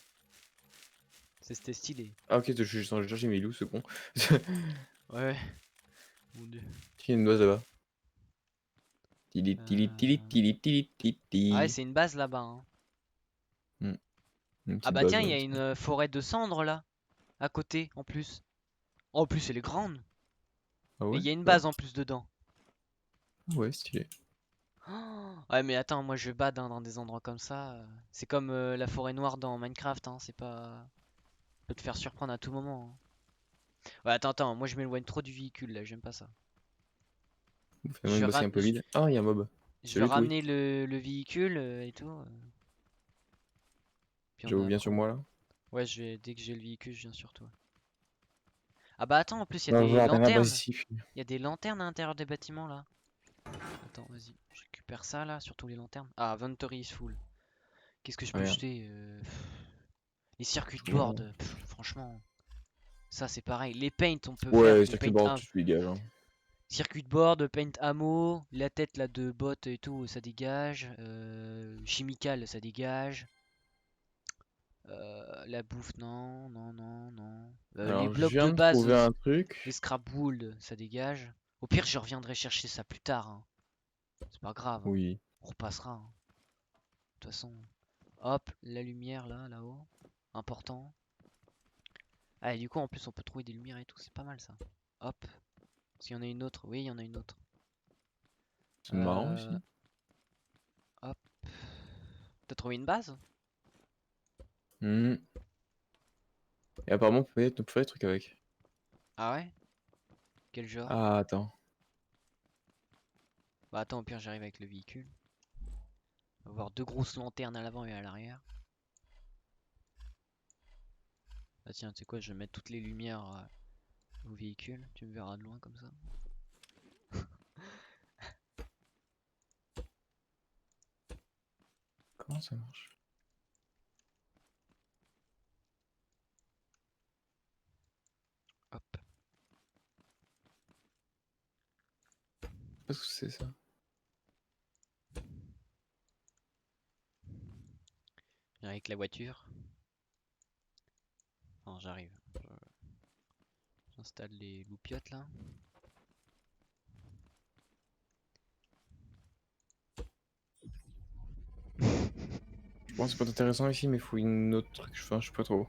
C'était stylé. Ah, ok, je suis en chercher mes loups, c'est con. Ouais, mon dieu. Il y a une base là-bas. Tili, tili, tili, Euh, tili, tili, tili, Ah ouais, tili. c'est une base là-bas, hein. Hmm, une Ah petite bah base, tiens, il y ouais. a une forêt de cendres là, à côté, en plus. En plus, elle est grande. Ah Et ouais? il y a une What? base en plus dedans. Ouais, stylé. Oh, ouais, mais attends, moi je bade hein, dans des endroits comme ça. C'est comme la forêt noire dans Minecraft, hein. C'est pas. Ça peut te faire surprendre à tout moment, hein. Ouais, attends, moi je m'éloigne trop du véhicule là, j'aime pas ça. Fais-moi Je une vais, bossée un peu vide. Ah, il y a un mob. je Je vais vais le tuer. ramener le véhicule et tout. Puis on J'avoue a bien sur quoi? moi là. Ouais, dès que j'ai le véhicule, je viens sur toi. Ah bah attends, en plus il y a On va des voir la dernière base lanternes. ici. Il y a des lanternes à l'intérieur des bâtiments là. Attends, vas-y, je récupère ça là, surtout les lanternes. Ah, inventory is full. Qu'est-ce que je Ah peux merde. jeter? Les circuit boards, Genre. franchement, ça c'est pareil. Les paints, on peut faire Ouais, du circuit paint board, tu te dégages. Hein. circuit board, paint ammo, la tête là de bot et tout, ça dégage. Chimical, ça dégage. La bouffe, non, non, non, non. Les Alors, je blocs de viens de base, trouver un les truc. scrap wool, ça dégage. Au pire, je reviendrai chercher ça plus tard, hein. C'est pas grave, hein. Oui. On repassera, hein. De toute façon, hop, la lumière là, là-haut, important. Ah, et du coup, en plus, on peut trouver des lumières et tout, c'est pas mal ça. Hop, s'il y en a une autre, oui, il y en a une autre. C'est marrant Euh, aussi. hop, t'as trouvé une base? Hmm. Et apparemment, on peut faire des trucs avec. Ah ouais? Quel genre? Ah, attends. Bah attends, au pire, j'arrive avec le véhicule. On va avoir deux grosses lanternes à l'avant et à l'arrière. Ah tiens, tu sais quoi, je vais mettre toutes les lumières au véhicule, tu me verras de loin comme ça. Comment ça marche? Hop. Qu'est-ce que c'est ça? J'arrive avec la voiture. Enfin, j'arrive. J'installe les loupiottes là. Je pense que c'est pas intéressant ici, mais il faut une autre truc. Enfin, je sais pas trop.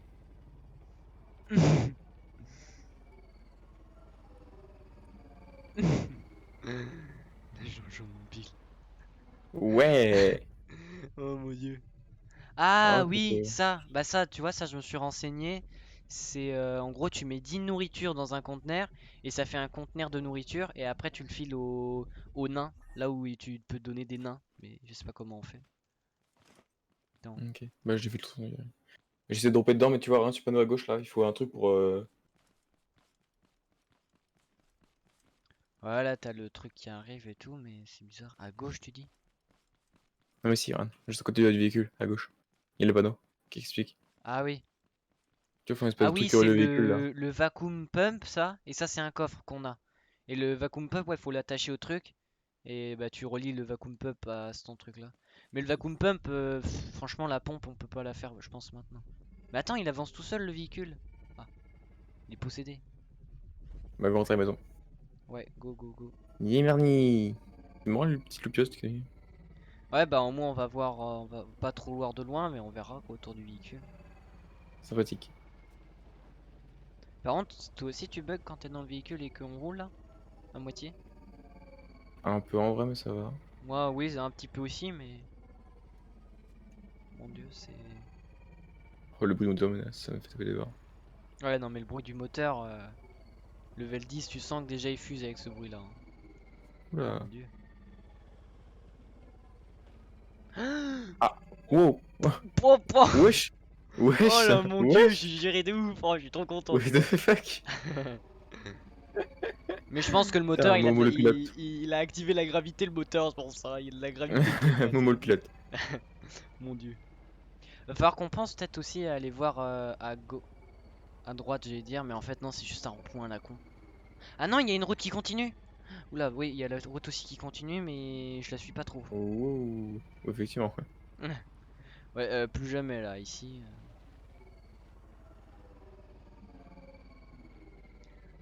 Jean mobile. Ouais! Oh mon dieu. Ah, Ah ok. oui, ça, bah ça, tu vois, ça je me suis renseigné. C'est en gros, tu mets 10 nourritures dans un conteneur et ça fait un conteneur de nourriture et après tu le files aux nains, là où tu peux donner des nains, mais je sais pas comment on fait. Non. Ok. Bah, j'ai fait le tour. J'essaie de dropper dedans, mais tu vois, rien sur le panneau à gauche là. Il faut un truc pour. Voilà, t'as le truc qui arrive et tout, mais c'est bizarre. À gauche, tu dis? Non, mais si, regarde. Juste à côté du véhicule, à gauche. Il y a le panneau qui explique. Ah oui. Tu vois, faut un espèce Ah de oui, truc qui relie c'est le véhicule là. le vacuum pump, ça, et ça, c'est un coffre qu'on a. Et le vacuum pump, ouais, faut l'attacher au truc. Et bah, tu relis le vacuum pump à ton truc là. Mais le vacuum pump, franchement, la pompe, on peut pas la faire, je pense, maintenant. Mais attends, il avance tout seul le véhicule. Ah, il est possédé. Bah, va rentrer à la maison. Ouais, go, go, go. Yemerni! C'est marrant le petit loupiost. Ouais, bah, au moins, on va voir, on va pas trop voir de loin, mais on verra quoi, autour du véhicule. Sympathique. Par contre, toi aussi, tu bugs quand t'es dans le véhicule et qu'on roule là, à moitié? Un peu en vrai, mais ça va. Moi, oui, un petit peu aussi, mais mon dieu, c'est. Oh, le bruit de moteur, ça me fait taper des barres. Ouais, non, mais le bruit du moteur, level 10, tu sens que déjà il fuse avec ce bruit-là, hein. Oh Oula. mon dieu. Ah! Wow! Pouah, pouah. Wesh! Oh Wesh! là mon dieu, je Wesh! suis géré de ouf, oh, je suis trop content, What tu the vois. fuck? Mais je pense que le Putain, moteur, Momo le pilote. il a activé la gravité, le moteur, c'est pour ça. Il a la gravité le truc là, tu Momo sais. le pilote. Mon dieu. Va falloir qu'on pense peut-être aussi à aller voir à droite, j'allais dire, mais en fait, non, c'est juste un rond-point à la con. Ah non, il y a une route qui continue. Oula, oui, il y a la route aussi qui continue, mais je la suis pas trop. Oh, effectivement. Ouais, plus jamais là, ici.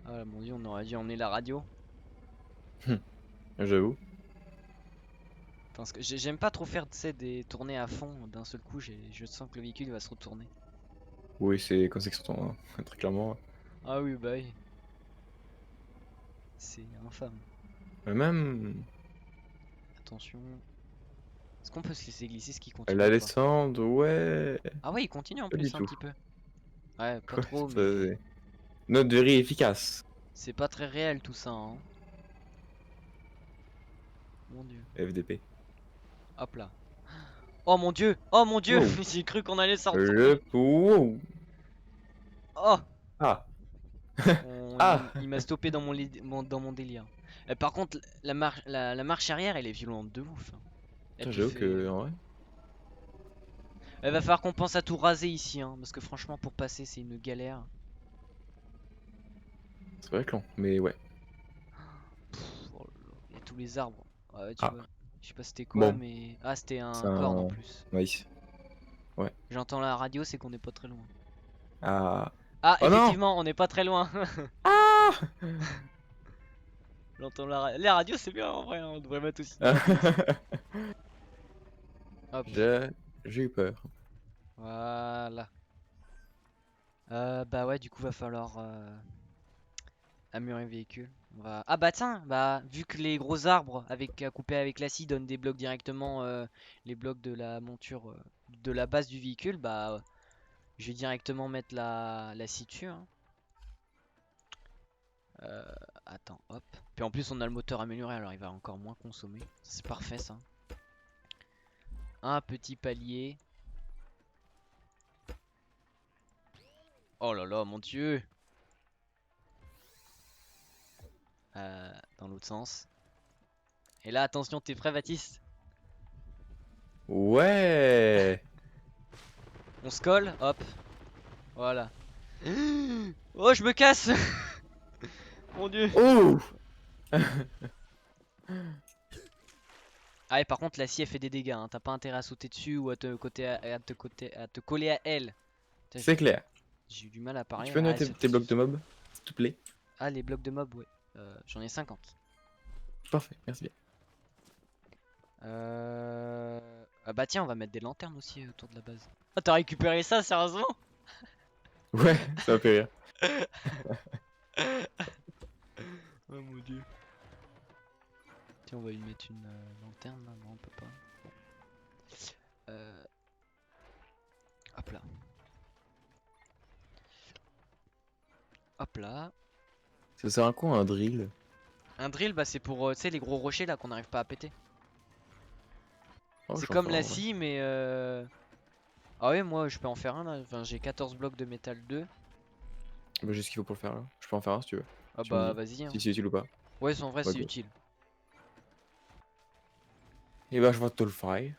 Ah mon dieu, on aurait dû emmener la radio. J'avoue. Parce que j'aime pas trop faire, tu sais, des tournées à fond d'un seul coup. Je sens que le véhicule va se retourner. Oui, c'est comme ça que ça tombe, hein. Très clairement. Ah oui, bah oui. C'est infâme. Mais même Attention. Est-ce qu'on peut se laisser glisser ce qui continue la ou pas? descente, ouais. Ah ouais, il continue en Pas du plus un tout. petit peu. Ouais, pas Ouais, trop, ça, mais note de riz efficace. c'est pas très réel tout ça, hein. Mon dieu. FDP. Hop là. Oh mon dieu! Oh mon dieu! Wow. J'ai cru qu'on allait s'en retourner. Le wow. Oh! Ah. Il, Ah. il m'a stoppé dans dans mon délire. Par contre, la marche arrière, elle est violente de ouf, hein. Elle Putain, te j'avoue fait. que en vrai. Elle va falloir qu'on pense à tout raser ici, hein, parce que franchement, pour passer, c'est une galère. Ça va être long, mais ouais. Oh là là, il y a tous les arbres. Ouais, tu Ah. vois. Je sais pas c'était quoi, Bon. mais. Ah, c'était C'est un corne en un. plus. Nice. Ouais. J'entends la radio, c'est qu'on n'est pas très loin. Ah. Ah, Oh non. effectivement, on n'est pas très loin. Ah. J'entends la radio, c'est bien en vrai, hein, on devrait mettre aussi une radio ici. Hop, J'ai j'ai eu peur. voilà. Bah ouais, du coup, va falloir améliorer le véhicule. Ah bah tiens, bah vu que les gros arbres avec à couper avec la scie donnent des blocs directement, les blocs de la monture, de la base du véhicule, bah je vais directement mettre la scie dessus, hein. Euh, Attends, hop. Puis en plus, on a le moteur amélioré, alors il va encore moins consommer. C'est parfait ça. Un petit palier. Oh là là, mon dieu. Dans l'autre sens. Et là, attention, t'es prêt, Baptiste? Ouais. On se colle, hop. Voilà. Oh, je me casse. Mon dieu. Oh. Ah, et par contre, la scie, elle fait des dégâts, hein. T'as pas intérêt à sauter dessus ou à te coller à elle. Putain, C'est clair. j'ai eu du mal à Tu parler. peux Ah, noter tes blocs de mob, s'il te plaît? ah, les blocs de mob, ouais. J'en ai 50. Parfait, merci bien. Ah bah tiens, on va mettre des lanternes aussi autour de la base. Oh, t'as récupéré ça, sérieusement? Ouais, ça m'a fait rire. Oh mon dieu. Tiens, on va lui mettre une lanterne là. Non, on peut pas. Bon. Hop là. Hop là. Ça sert à quoi un drill? Un drill, bah c'est pour, tu sais, les gros rochers là qu'on n'arrive pas à péter. Oh, C'est j'en comme fais la en vrai. scie, mais ah ouais, moi je peux en faire un là. Enfin, j'ai 14 blocs de métal 2. Bah, j'ai ce qu'il faut pour le faire là. Je peux en faire un si tu veux. Ah Tu me bah dis vas-y, hein. si c'est utile ou pas. Ouais, en vrai, Bah, c'est go. utile. Et bah, je vais te le faire.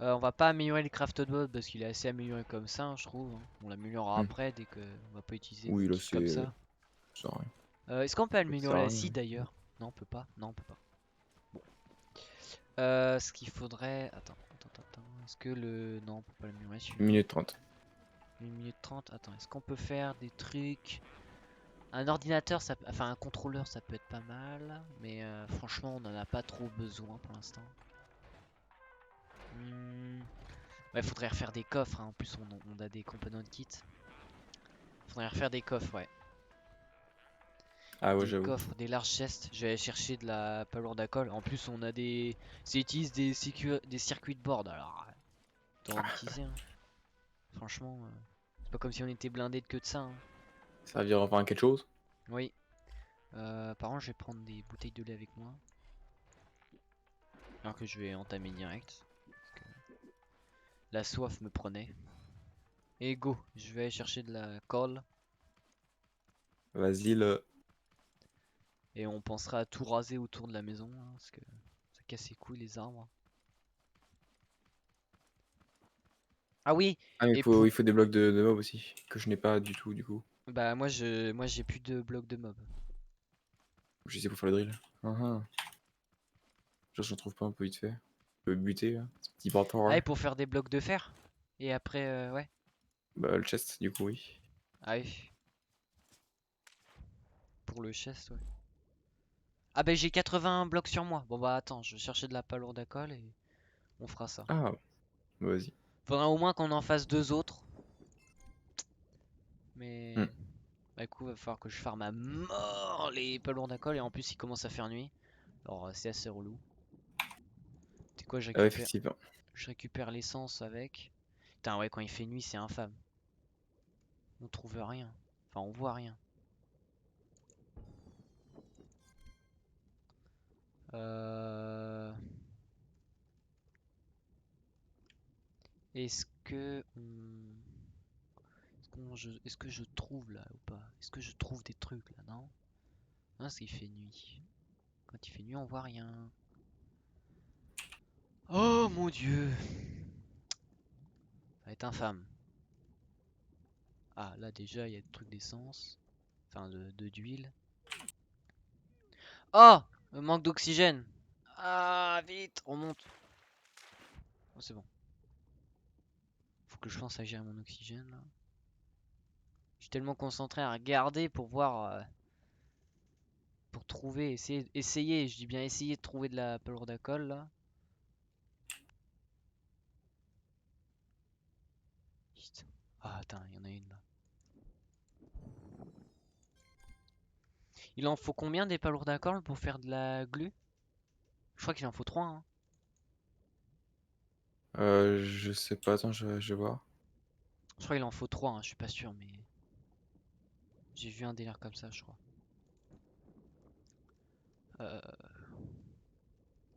On va pas améliorer le crafted mode parce qu'il est assez amélioré comme ça, hein, je trouve, hein. On l'améliorera Hmm. après dès que on va pas utiliser Oui, des là, trucs comme ça. ça sert à rien. Est-ce qu'on peut Ça sert améliorer à la rien. scie d'ailleurs? Non, on peut pas. Non, on peut pas. Bon. Ce qu'il faudrait. Attends. Est-ce que le. Non, on peut pas l'améliorer 1 celui-là. minute 30. 1 minute 30. Attends, est-ce qu'on peut faire des trucs. Un ordinateur, enfin un contrôleur, ça peut être pas mal. Mais franchement, on en a pas trop besoin pour l'instant. Ouais, faudrait refaire des coffres, hein. En plus, on a des component kits. Faudrait refaire des coffres, ouais. Ah ouais, Des j'avoue. coffres, des larges chests. Je vais aller chercher de la palourde à colle. En plus, on a des. Ça utilise des circuits de board. Alors, autant en utiliser, hein. Franchement, c'est pas comme si on était blindé de que de ça, hein. Ça servira enfin à quelque chose? Oui. Par contre, je vais prendre des bouteilles de lait avec moi. Alors que je vais entamer direct. Parce que la soif me prenait. Et go, je vais aller chercher de la colle. Vas-y, le. Et on pensera à tout raser autour de la maison, hein, parce que ça casse les couilles les arbres. Ah oui, Ah, mais et il pour. faut des blocs de mob aussi. Que je n'ai pas du tout, du coup. Bah moi j'ai plus de blocs de mob. Je sais pour faire le drill. Ah ah. Genre, j'en trouve pas un peu vite fait. Je peux buter là. Ce petit bâtard. Ah et pour faire des blocs de fer. Et après ouais. Bah, le chest, du coup, oui. Ah oui. Pour le chest, ouais. Ah bah j'ai 80 blocs sur moi. Bon bah attends, je vais chercher de la palourde à colle et on fera ça. Ah, vas-y. Faudra au moins qu'on en fasse 2 autres. Hmm. Mais bah du coup va falloir que je farme à mort les palourdes à colle et en plus il commence à faire nuit. Alors c'est assez relou. C'est quoi, Ah, effectivement. je récupère l'essence avec. Putain ouais, quand il fait nuit c'est infâme. On trouve rien. Enfin on voit rien. Euh... Est-ce que est-ce que je trouve là ou pas? Est-ce que je trouve des trucs là, non? Non, c'est qu'il fait nuit. Quand il fait nuit, on voit rien. Oh mon dieu! Ça va être infâme. Ah, là déjà, il y a des trucs d'essence. Enfin, d'huile. Oh! Manque d'oxygène. Ah, vite, on monte. Oh, c'est bon. Faut que je pense à gérer mon oxygène là. Je suis tellement concentré à regarder pour voir, pour trouver, essayer, je dis bien essayer de trouver de la palourde à colle là. Vite. Ah, attends, il y en a une là. Il en faut combien des palourdes à colle pour faire de la glu? Je crois qu'il en faut 3 hein. Je sais pas, attends, je vais voir. Je crois qu'il en faut 3 hein, je suis pas sûr mais j'ai vu un délire comme ça je crois. Euh,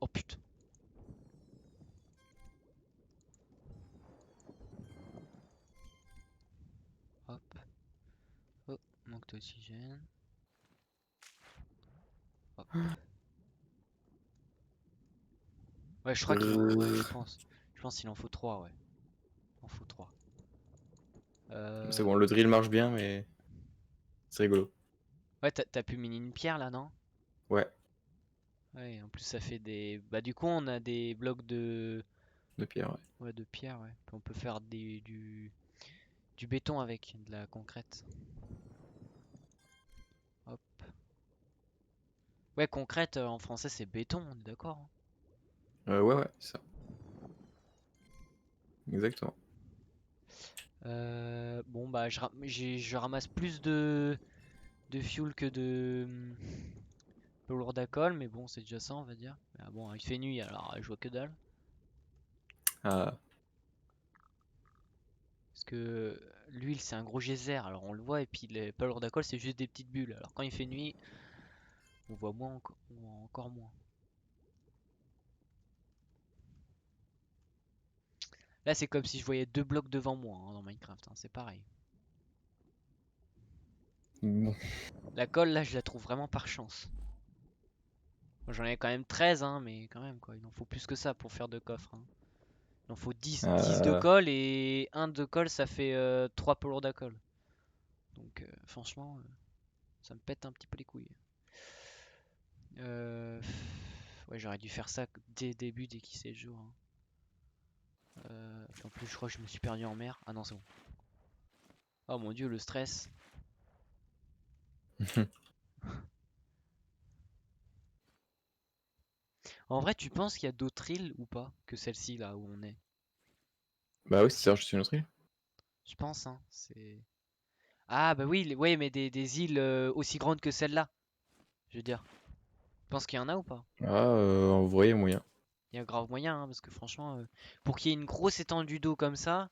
Oh putain. Hop. Oh, manque d'oxygène. Hop. Ouais, je crois qu'il en... Ouais, je pense. Je pense qu'il en faut 3 ouais. Il en faut 3. C'est Euh... bon, le drill marche bien, mais c'est rigolo. Ouais, t'as pu miner une pierre là, non? Ouais, Ouais, en plus ça fait des... Bah du coup on a des blocs de... de pierre, ouais. Ouais, de pierre, ouais. Puis on peut faire du béton avec, de la concrète. Hop. Ouais, concrète en français c'est béton, on est d'accord, hein. Ouais, ouais, c'est ça. Exactement. Bon bah je ramasse plus de fuel que de lourd à colle, mais bon c'est déjà ça on va dire. Ah bon, il fait nuit alors je vois que dalle. Ah, Parce que l'huile c'est un gros geyser, alors on le voit, et puis les pas lourd à colle c'est juste des petites bulles. Alors quand il fait nuit, on voit encore moins. Là c'est comme si je voyais 2 blocs devant moi hein, dans Minecraft, hein, c'est pareil. bon. La colle là je la trouve vraiment par chance. Bon, j'en ai quand même 13 hein, mais quand même quoi, il en faut plus que ça pour faire 2 coffres, hein. Il en faut 10 de Euh, colle et un de colle ça fait 3 pelours de colle. Donc franchement, ça me pète un petit peu les couilles. Ouais, j'aurais dû faire ça dès le début, dès qu'il sait le jour, hein. Puis en plus, je crois que je me suis perdu en mer. Ah non, c'est bon. Oh mon dieu, le stress. En vrai, tu penses qu'il y a d'autres îles ou pas que celle-ci là où on est? Bah oui, c'est ça, je suis une autre île. Je pense, hein. C'est. Ah bah oui, ouais, mais des îles aussi grandes que celle-là. Je veux dire. Tu penses qu'il y en a ou pas? Ah, en vrai, il y a moyen. Il y a grave moyen, hein, parce que franchement, pour qu'il y ait une grosse étendue d'eau comme ça,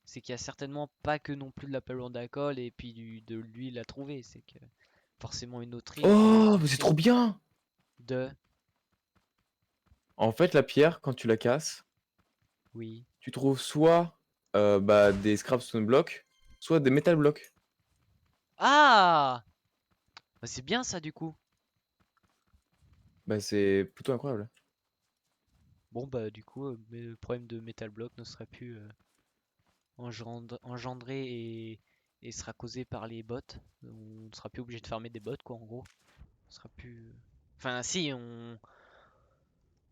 c'est qu'il y a certainement pas que non plus de la palourde d'alcool et puis de l'huile à trouver. C'est que forcément une autre île qui est Oh, mais c'est trop construite bien! de. En fait, la pierre, quand tu la casses, Oui. tu trouves soit bah, des scrap stone blocks, soit des metal blocks. Ah! Bah, c'est bien ça du coup. Bah, c'est plutôt incroyable. Bon bah du coup, le problème de Metal Block ne sera plus engendré et sera causé par les bots. On ne sera plus obligé de farmer des bots quoi en gros. On sera plus. Enfin si, on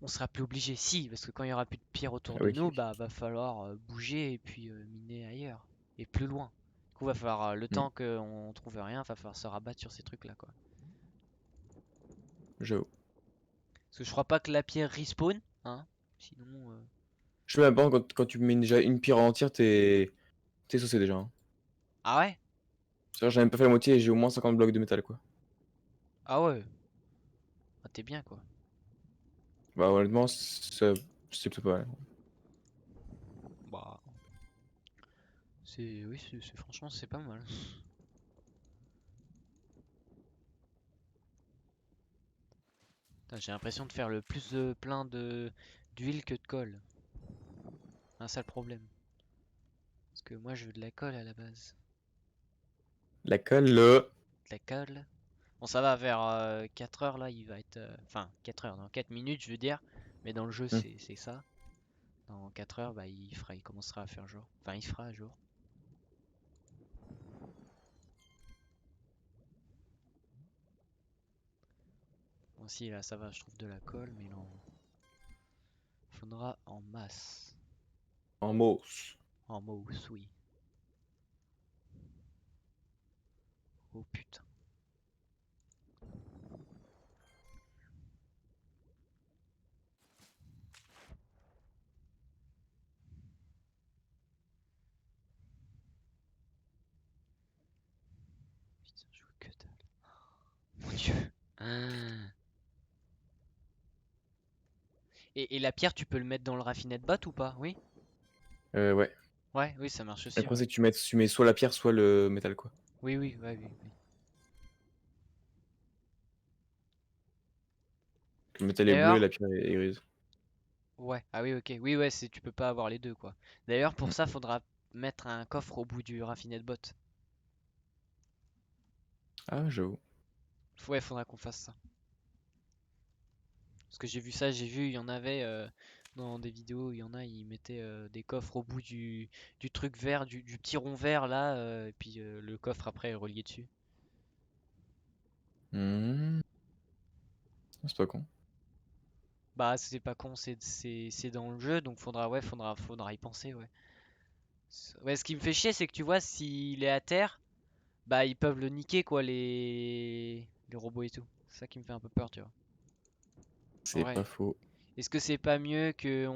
sera plus obligé, si, parce que quand il y aura plus de pierre autour Ah de oui, nous, oui. bah va falloir bouger et puis miner ailleurs et plus loin. Du coup, va falloir le Mm. temps qu'on trouve rien, va falloir se rabattre sur ces trucs là quoi. J'avoue. Parce que je crois pas que la pierre respawn, hein. Sinon, Je sais même pas, quand tu mets déjà une pierre entière, t'es saucé déjà. Hein. Ah ouais? C'est-à-dire, j'ai même pas fait la moitié et j'ai au moins 50 blocs de métal, quoi. Ah ouais. Ah, t'es bien quoi. Bah, honnêtement, c'est plutôt pas mal. Bah, oui, franchement, c'est pas mal. Putain, j'ai l'impression de faire le plus de plein de d'huile que de colle. Un sale problème. Parce que moi, je veux de la colle à la base. La colle, là. De la colle. Bon, ça va vers 4 heures là, il va être. Enfin, 4 heures, dans 4 minutes, je veux dire. Mais dans le jeu, Hmm. c'est ça. Dans 4 heures, bah, il commencera à faire jour. Enfin, il fera jour. Bon, si, là, ça va, je trouve de la colle, mais il en faudra en masse. En mousse. En mousse, oui. Oh putain. Putain, je vois que dalle. Mon dieu. Ah. Et la pierre, tu peux le mettre dans le raffinet de botte ou pas? Oui? Ouais. Ouais, oui, ça marche aussi, Après, ouais. c'est que tu mets soit la pierre, soit le métal, quoi. Oui, oui, ouais, oui, oui. Le métal est bleu et D'ailleurs, la pierre est grise. ouais, ah oui, ok. Oui, ouais, tu peux pas avoir les deux, quoi. D'ailleurs, pour Hmm. ça, faudra mettre un coffre au bout du raffinet de botte. Ah, j'avoue. Ouais, faudra qu'on fasse ça. Parce que j'ai vu ça, j'ai vu, il y en avait dans des vidéos, il y en a, ils mettaient des coffres au bout du truc vert, du petit rond vert là, et puis le coffre après est relié dessus. Hmm. C'est pas con. Bah, c'est pas con, c'est dans le jeu, donc faudra y penser, ouais. Ouais, ce qui me fait chier, c'est que tu vois, s'il est à terre, bah ils peuvent le niquer, quoi, les robots et tout. C'est ça qui me fait un peu peur, tu vois. En C'est pas vrai, faux. est-ce que c'est pas mieux que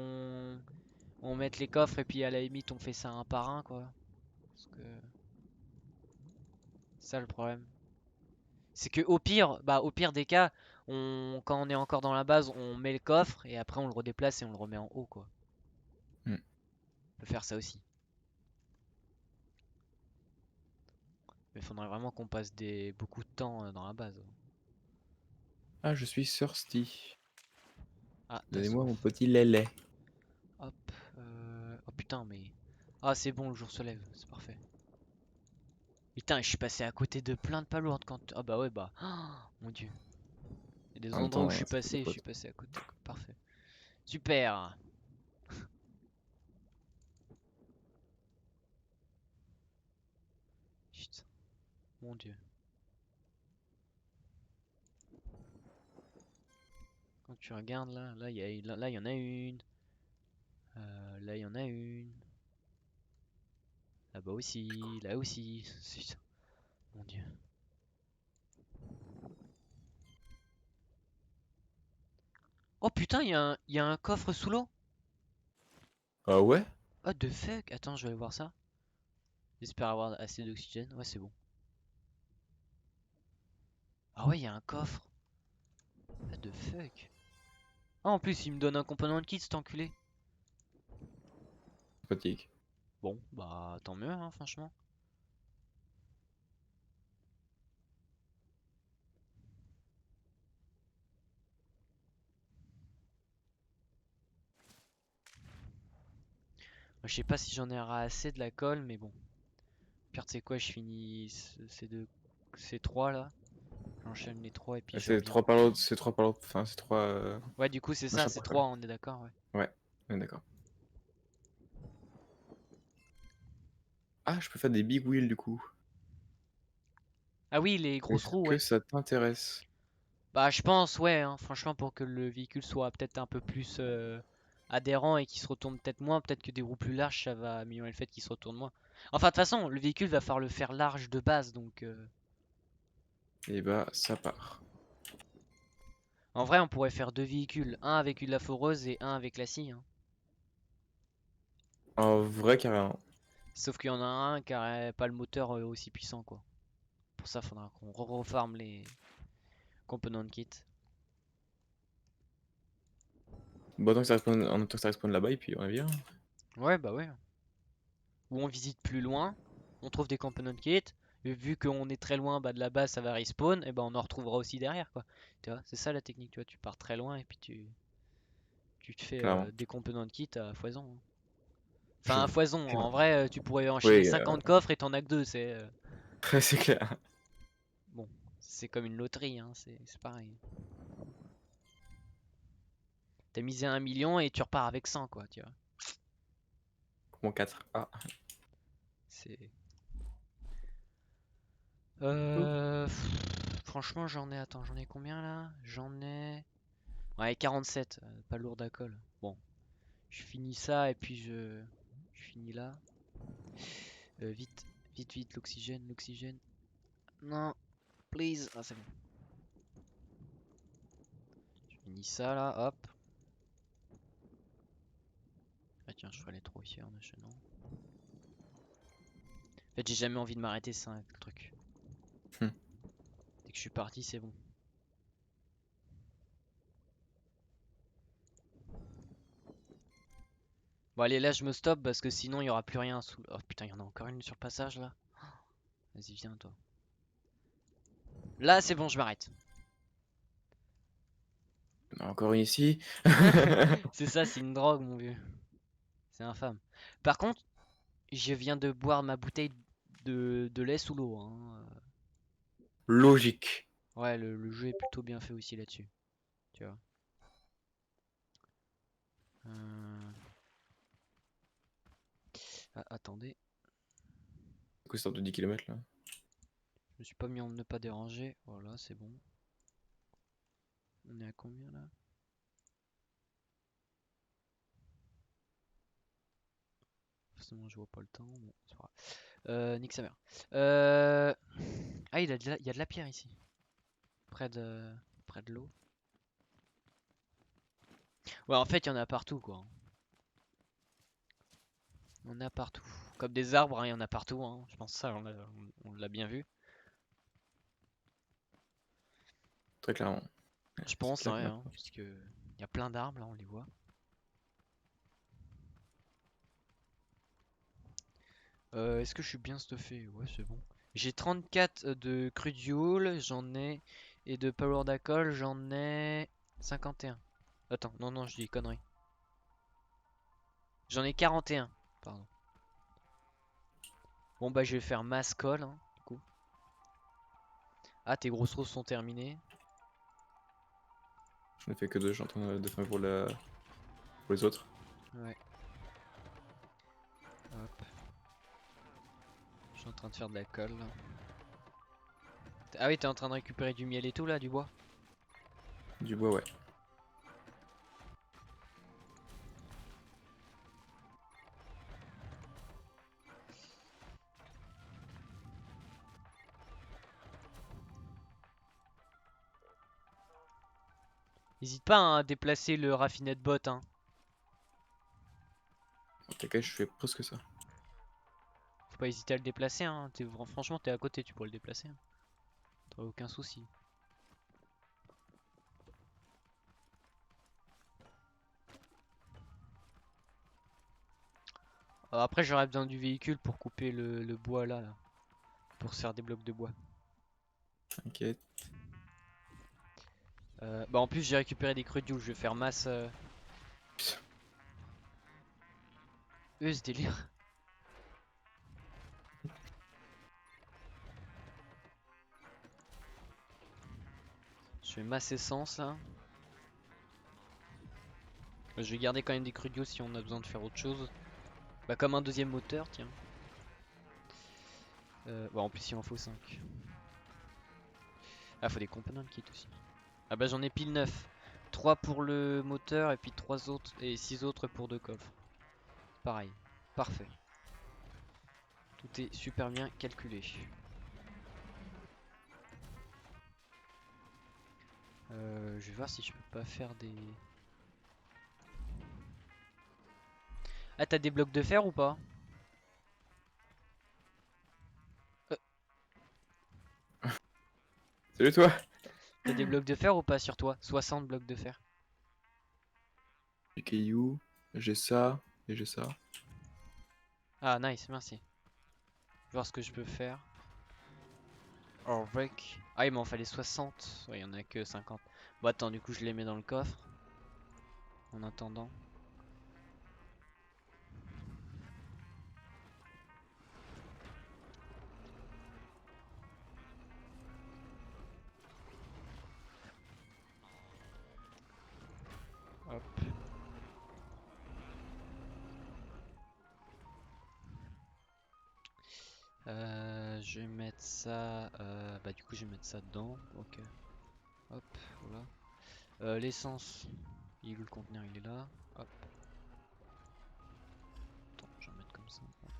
on mette les coffres et puis à la limite on fait ça un par un, quoi? Parce que c'est ça le problème. C'est que au pire des cas, quand on est encore dans la base, on met le coffre et après on le redéplace et on le remet en haut, quoi. Hmm. On peut faire ça aussi. Mais il faudrait vraiment qu'on passe beaucoup de temps dans la base. Ah, je suis thirsty. Ah, t'as Donnez-moi soif. mon petit lait. Hop. Oh putain, mais. Ah, c'est bon, le jour se lève, c'est parfait. Putain, je suis passé à côté de plein de palourdes quand. Ah bah ouais, bah. Ah, mon dieu. Il y a des En même endroits où temps, c'est tes je suis potes. passé à côté, quoi. Parfait. Super. Putain, mon dieu. Quand tu regardes là, là, il y en a une. Là, il y en a une. Là-bas aussi, là aussi. Putain, mon dieu. Oh putain, il y a un coffre sous l'eau. Ah ouais? What the fuck? Attends, je vais aller voir ça. J'espère avoir assez d'oxygène. Ouais, c'est bon. Ah ouais, il y a un coffre. What the fuck? Ah, en plus, il me donne un component de kit, cet enculé. Sympathique. Bon, bah, tant mieux, hein, franchement. Moi, je sais pas si j'en ai assez de la colle, mais bon. Pire, tu sais quoi, je finis ces trois là. J'enchaîne les trois et puis je C'est reviens. 3 par l'autre, c'est 3 par l'autre, enfin c'est 3 Ouais, du coup, c'est ça, machins c'est par colle. trois, on est d'accord, ouais. Ouais, d'accord. Ah, je peux faire des big wheels du coup. Ah oui, les grosses Est-ce roues, que ouais. ça t'intéresse? Bah, je pense, ouais, hein, franchement, pour que le véhicule soit peut-être un peu plus adhérent et qu'il se retourne peut-être moins, peut-être que des roues plus larges, ça va améliorer le fait qu'il se retourne moins. Enfin, de toute façon, le véhicule va falloir le faire large de base, donc. Et bah, ça part. En vrai, on pourrait faire deux véhicules, un avec la foreuse et un avec la scie, hein. En vrai, carrément. Sauf qu'il y en a un qui a pas le moteur aussi puissant, quoi. Pour ça, faudra qu'on refarme les component kits. Bon, tant que ça respawn, en tant que ça respawn là-bas, et puis on revient. Ouais, bah ouais. Ou on visite plus loin, on trouve des component kits. Et vu qu'on est très loin bah, de la base, ça va respawn, et ben on en retrouvera aussi derrière, quoi. Tu vois, c'est ça la technique, tu vois. Tu pars très loin et puis tu te fais Clairement. des component kits à foison, hein. Enfin, à J'avoue. foison, en Clairement. vrai, tu pourrais enchaîner Oui, 50 coffres et t'en as que deux, c'est c'est clair. bon, c'est comme une loterie, hein, c'est pareil. T'as misé 1 million et tu repars avec 100, quoi, tu vois. Mon 4. Ah. C'est. Ouh. Franchement, attends, j'en ai combien là? J'en ai. Ouais, 47, pas lourd à colle. Bon, je finis ça et puis je finis là. Vite, vite, vite, l'oxygène, l'oxygène. Non, please. Ah, c'est bon. Je finis ça là, hop. Ah, tiens, je ferai les trous ici en enchaînant. En fait, j'ai jamais envie de m'arrêter, c'est ça le truc. Hum. Dès que je suis parti, c'est bon. Bon, allez, là, je me stoppe parce que sinon, il y aura plus rien sous. Oh putain, il y en a encore une sur le passage là. Vas-y, viens, toi. Là, c'est bon, je m'arrête. Encore une ici. C'est ça, c'est une drogue, mon vieux. C'est infâme. Par contre, je viens de boire ma bouteille de lait sous l'eau, hein. Logique. Ouais, le jeu est plutôt bien fait aussi là-dessus. Tu vois. Euh, Ah, attendez, Du coup, c'est de 10 km là. je me suis pas mis en ne pas déranger. Voilà, c'est bon. On est à combien là? Forcément, je vois pas le temps. Bon, c'est pas grave. Nique sa mère. Ah, il y a de la pierre ici. Près de l'eau. Ouais, en fait, il y en a partout, quoi. Il y en a partout. Comme des arbres, hein, il y en a partout, hein. Je pense que ça, on l'a bien vu. Très clairement. Je C'est pense, ouais, clair que hein, maintenant. puisque il y a plein d'arbres, là, on les voit. Est-ce que je suis bien stuffé? Ouais, c'est bon. J'ai 34 de Crudial, j'en ai. Et de Power d'Acol, j'en ai 51. Attends, non, non, je dis connerie. J'en ai 41, pardon. Bon, bah, je vais faire mass call, hein, du coup. Ah, tes grosses roses sont terminées. J'en ai fait que deux, je suis en train de faire pour les autres. Ouais, hop. Je suis en train de faire de la colle, là. Ah oui, t'es en train de récupérer du miel et tout, là, du bois? Du bois, ouais. N'hésite pas hein, à déplacer le raffinet de bot, hein. En tout cas, je fais presque ça. Faut pas hésiter à le déplacer, hein. Franchement, t'es à côté, tu pourrais le déplacer, hein. T'auras aucun souci. Après, j'aurais besoin du véhicule pour couper le bois là, pour se faire des blocs de bois. T'inquiète. Bah en plus, j'ai récupéré des crudials, je vais faire masse. Putain. Ce délire. Je fais masse essence là. Je vais garder quand même des crudials si on a besoin de faire autre chose. Bah comme un deuxième moteur, tiens. Bah en plus il en faut 5. Ah faut des components kit aussi. Ah bah j'en ai pile 9. 3 pour le moteur et puis 3 autres et 6 autres pour 2 coffres. Pareil. Parfait. Tout est super bien calculé. Je vais voir si je peux pas faire des... Ah, t'as des blocs de fer ou pas? Salut toi. T'as des blocs de fer ou pas sur toi? 60 blocs de fer. Les cailloux, j'ai ça et j'ai ça. Ah, nice, merci. Je vais voir ce que je peux faire. Avec... Ah, il m'en fallait 60. Ouais, il y en a que 50. Bon, attends, du coup, je les mets dans le coffre. En attendant. Hop. Je vais mettre ça... bah, du coup, je vais mettre ça dedans. Ok. Hop, voilà. L'essence. Il est où le conteneur? Il est là. Hop. Attends, je vais en mettre comme ça. Hop.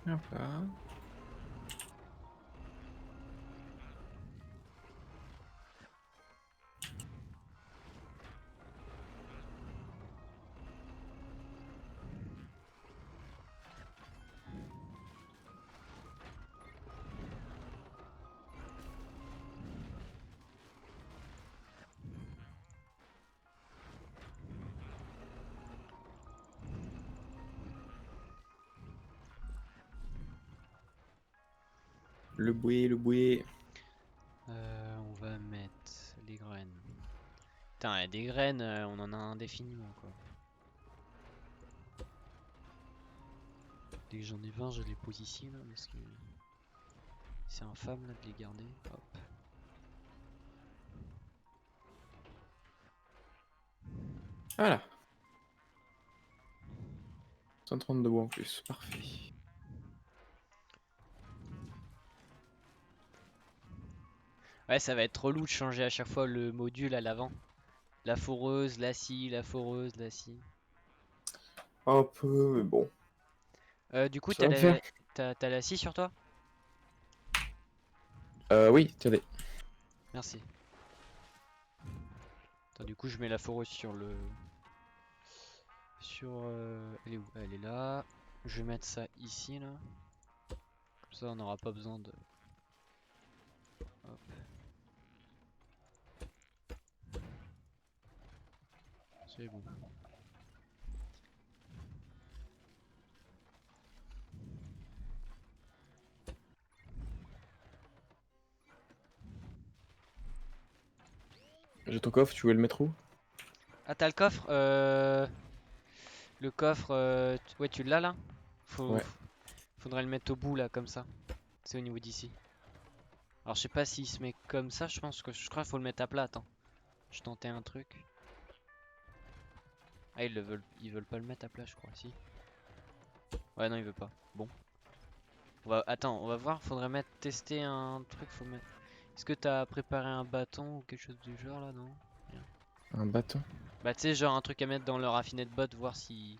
Hop là. Le bouet, le bouet. On va mettre les graines. Putain, des graines, on en a indéfiniment quoi. Dès que j'en ai 20, je les pose ici là parce que c'est infâme là de les garder. Hop. Voilà. 132 bois en plus, parfait. Ouais, ça va être relou de changer à chaque fois le module à l'avant. La foreuse, la scie, la foreuse, la scie. Un peu, mais bon. Du coup, Ça va le faire. t'as la scie sur toi? Oui, attendez. Merci. Attends, du coup, je mets la foreuse sur le... Elle est où? Elle est là. Je vais mettre ça ici, là. Comme ça, on n'aura pas besoin de... Hop. C'est bon. J'ai ton coffre, tu voulais le mettre où? Ah, t'as le coffre? Le coffre, ouais, tu l'as, là? Ouais. Faudrait le mettre au bout, là, comme ça. C'est au niveau d'ici. Alors, je sais pas s'il se met comme ça. Je crois qu'il faut le mettre à plat. Attends. Je tentais un truc. Ah, ils veulent pas le mettre à plat, je crois. Si. Ouais, non, il veut pas. Bon. Attends, on va voir. Faudrait tester un truc. Faut mettre. Est-ce que t'as préparé un bâton ou quelque chose du genre là? Non? Rien. Un bâton? Bah, tu sais, genre un truc à mettre dans le raffinet de bottes, voir si.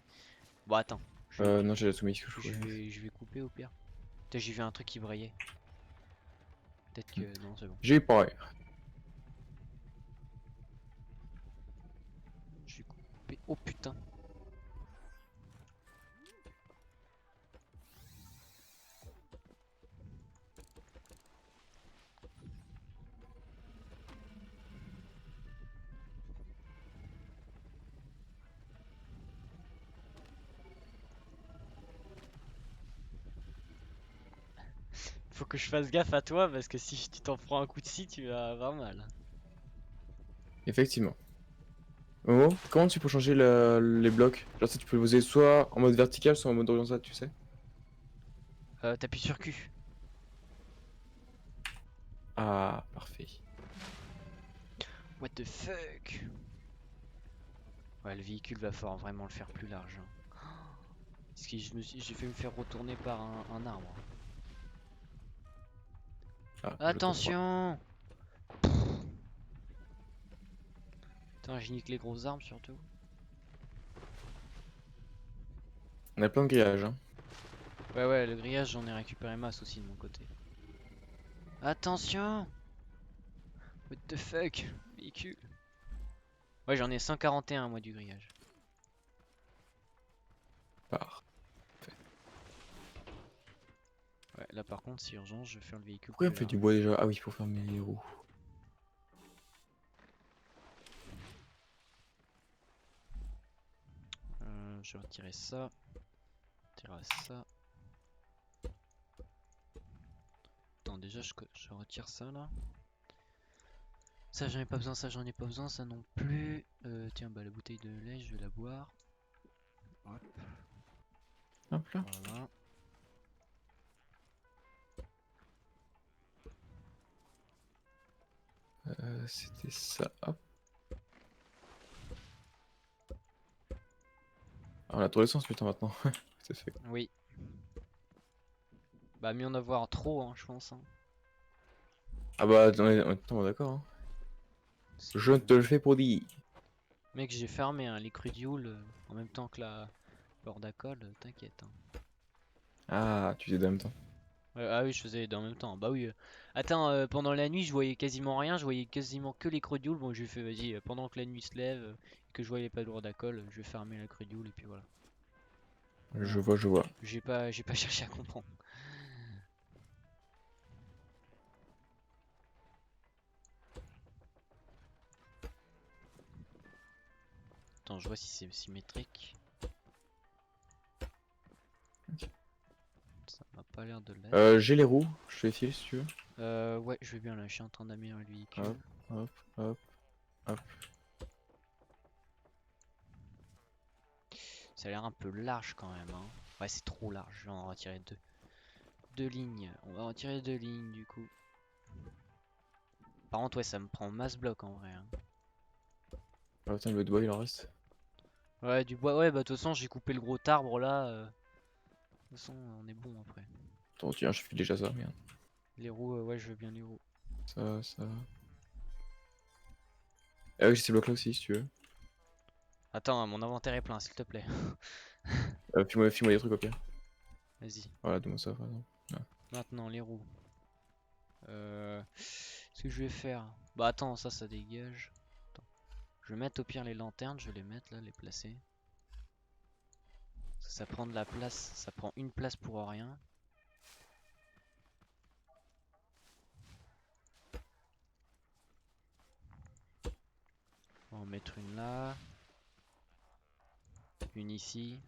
Bon, attends. Non, j'ai la soumise que je trouvais. Je vais couper au pire. Putain, j'ai vu un truc qui brillait. Peut-être que. Non, c'est bon. J'ai pas. Je vais couper. Oh putain. Faut que je fasse gaffe à toi parce que si tu t'en prends un coup de scie, tu vas avoir mal. Effectivement. Momo, comment tu peux changer les blocs? Genre ça tu peux le poser soit en mode vertical, soit en mode horizontal, tu sais? T'appuies sur Q. Ah, parfait. What the fuck? Ouais, le véhicule va falloir vraiment le faire plus large, hein. Parce que j'ai fait me faire retourner par un arbre. Ah, je comprends. Attention! Putain, je nique les gros arbres surtout. On a plein de grillages, hein. Ouais, le grillage, j'en ai récupéré masse aussi de mon côté. Attention! What the fuck? Véhicule. Ouais, j'en ai 141 moi du grillage. Par. Ouais, là par contre, c'est urgent, je vais faire le véhicule Pourquoi on plus fait du large. bois déjà? Ah oui, pour fermer les roues. Je vais retirer ça. Retirer ça. Attends, déjà, je retire ça là. Ça, j'en ai pas besoin, ça, j'en ai pas besoin, ça non plus. Tiens, bah la bouteille de lait, je vais la boire. Hop, Hop là. voilà. C'était ça. Hop. Ah, on a trop d'essence putain maintenant. Ça fait. Oui. Bah, mieux en avoir trop, hein, je pense. Hein. Ah bah, on est d'accord. Hein. C'est Je te le fais pour dire. Mec, j'ai fermé hein, les crudules en même temps que la Bordacol, t'inquiète. Hein. Ah, tu faisais en même temps. Ah oui, je faisais les deux en même temps. Bah oui. Attends, pendant la nuit, je voyais quasiment rien, je voyais quasiment que les crudules. Bon, j'ai fait, vas-y, pendant que la nuit se lève et que je voyais pas de Bordacol, je vais fermer la crudule et puis voilà. Je Bon, vois, je vois. j'ai pas cherché à comprendre. Attends, je vois si c'est symétrique. Ok. Ça m'a pas l'air de l'être. J'ai les roues. Je te les file si tu veux. Ouais, je vais bien là, je suis en train d'améliorer le Hop, véhicule. hop, hop, hop. Ça a l'air un peu large quand même. Hein. Ouais, c'est trop large, je vais en retirer deux. Deux lignes, on va en retirer deux lignes du coup. Par contre, ouais, ça me prend masse bloc en vrai. Hein. Ah, putain, le bois il en reste. Ouais, du bois, ouais, bah de toute façon, j'ai coupé le gros arbre là. De toute façon, on est bon après. Attends, tiens, je fais déjà ça, merde. Les roues, ouais, je veux bien les roues. Ça. Ah oui, j'ai ces blocs là aussi si tu veux. Attends, mon inventaire est plein, s'il te plaît. File-moi des trucs au pire. Vas-y. Voilà, donne-moi ça par exemple. Ouais. Maintenant, les roues. Ce que je vais faire. Bah attends, ça dégage. Attends. Je vais mettre au pire les lanternes, je vais les mettre là, les placer. Parce que ça prend de la place, ça prend une place pour rien. On va en mettre une là. Une ici.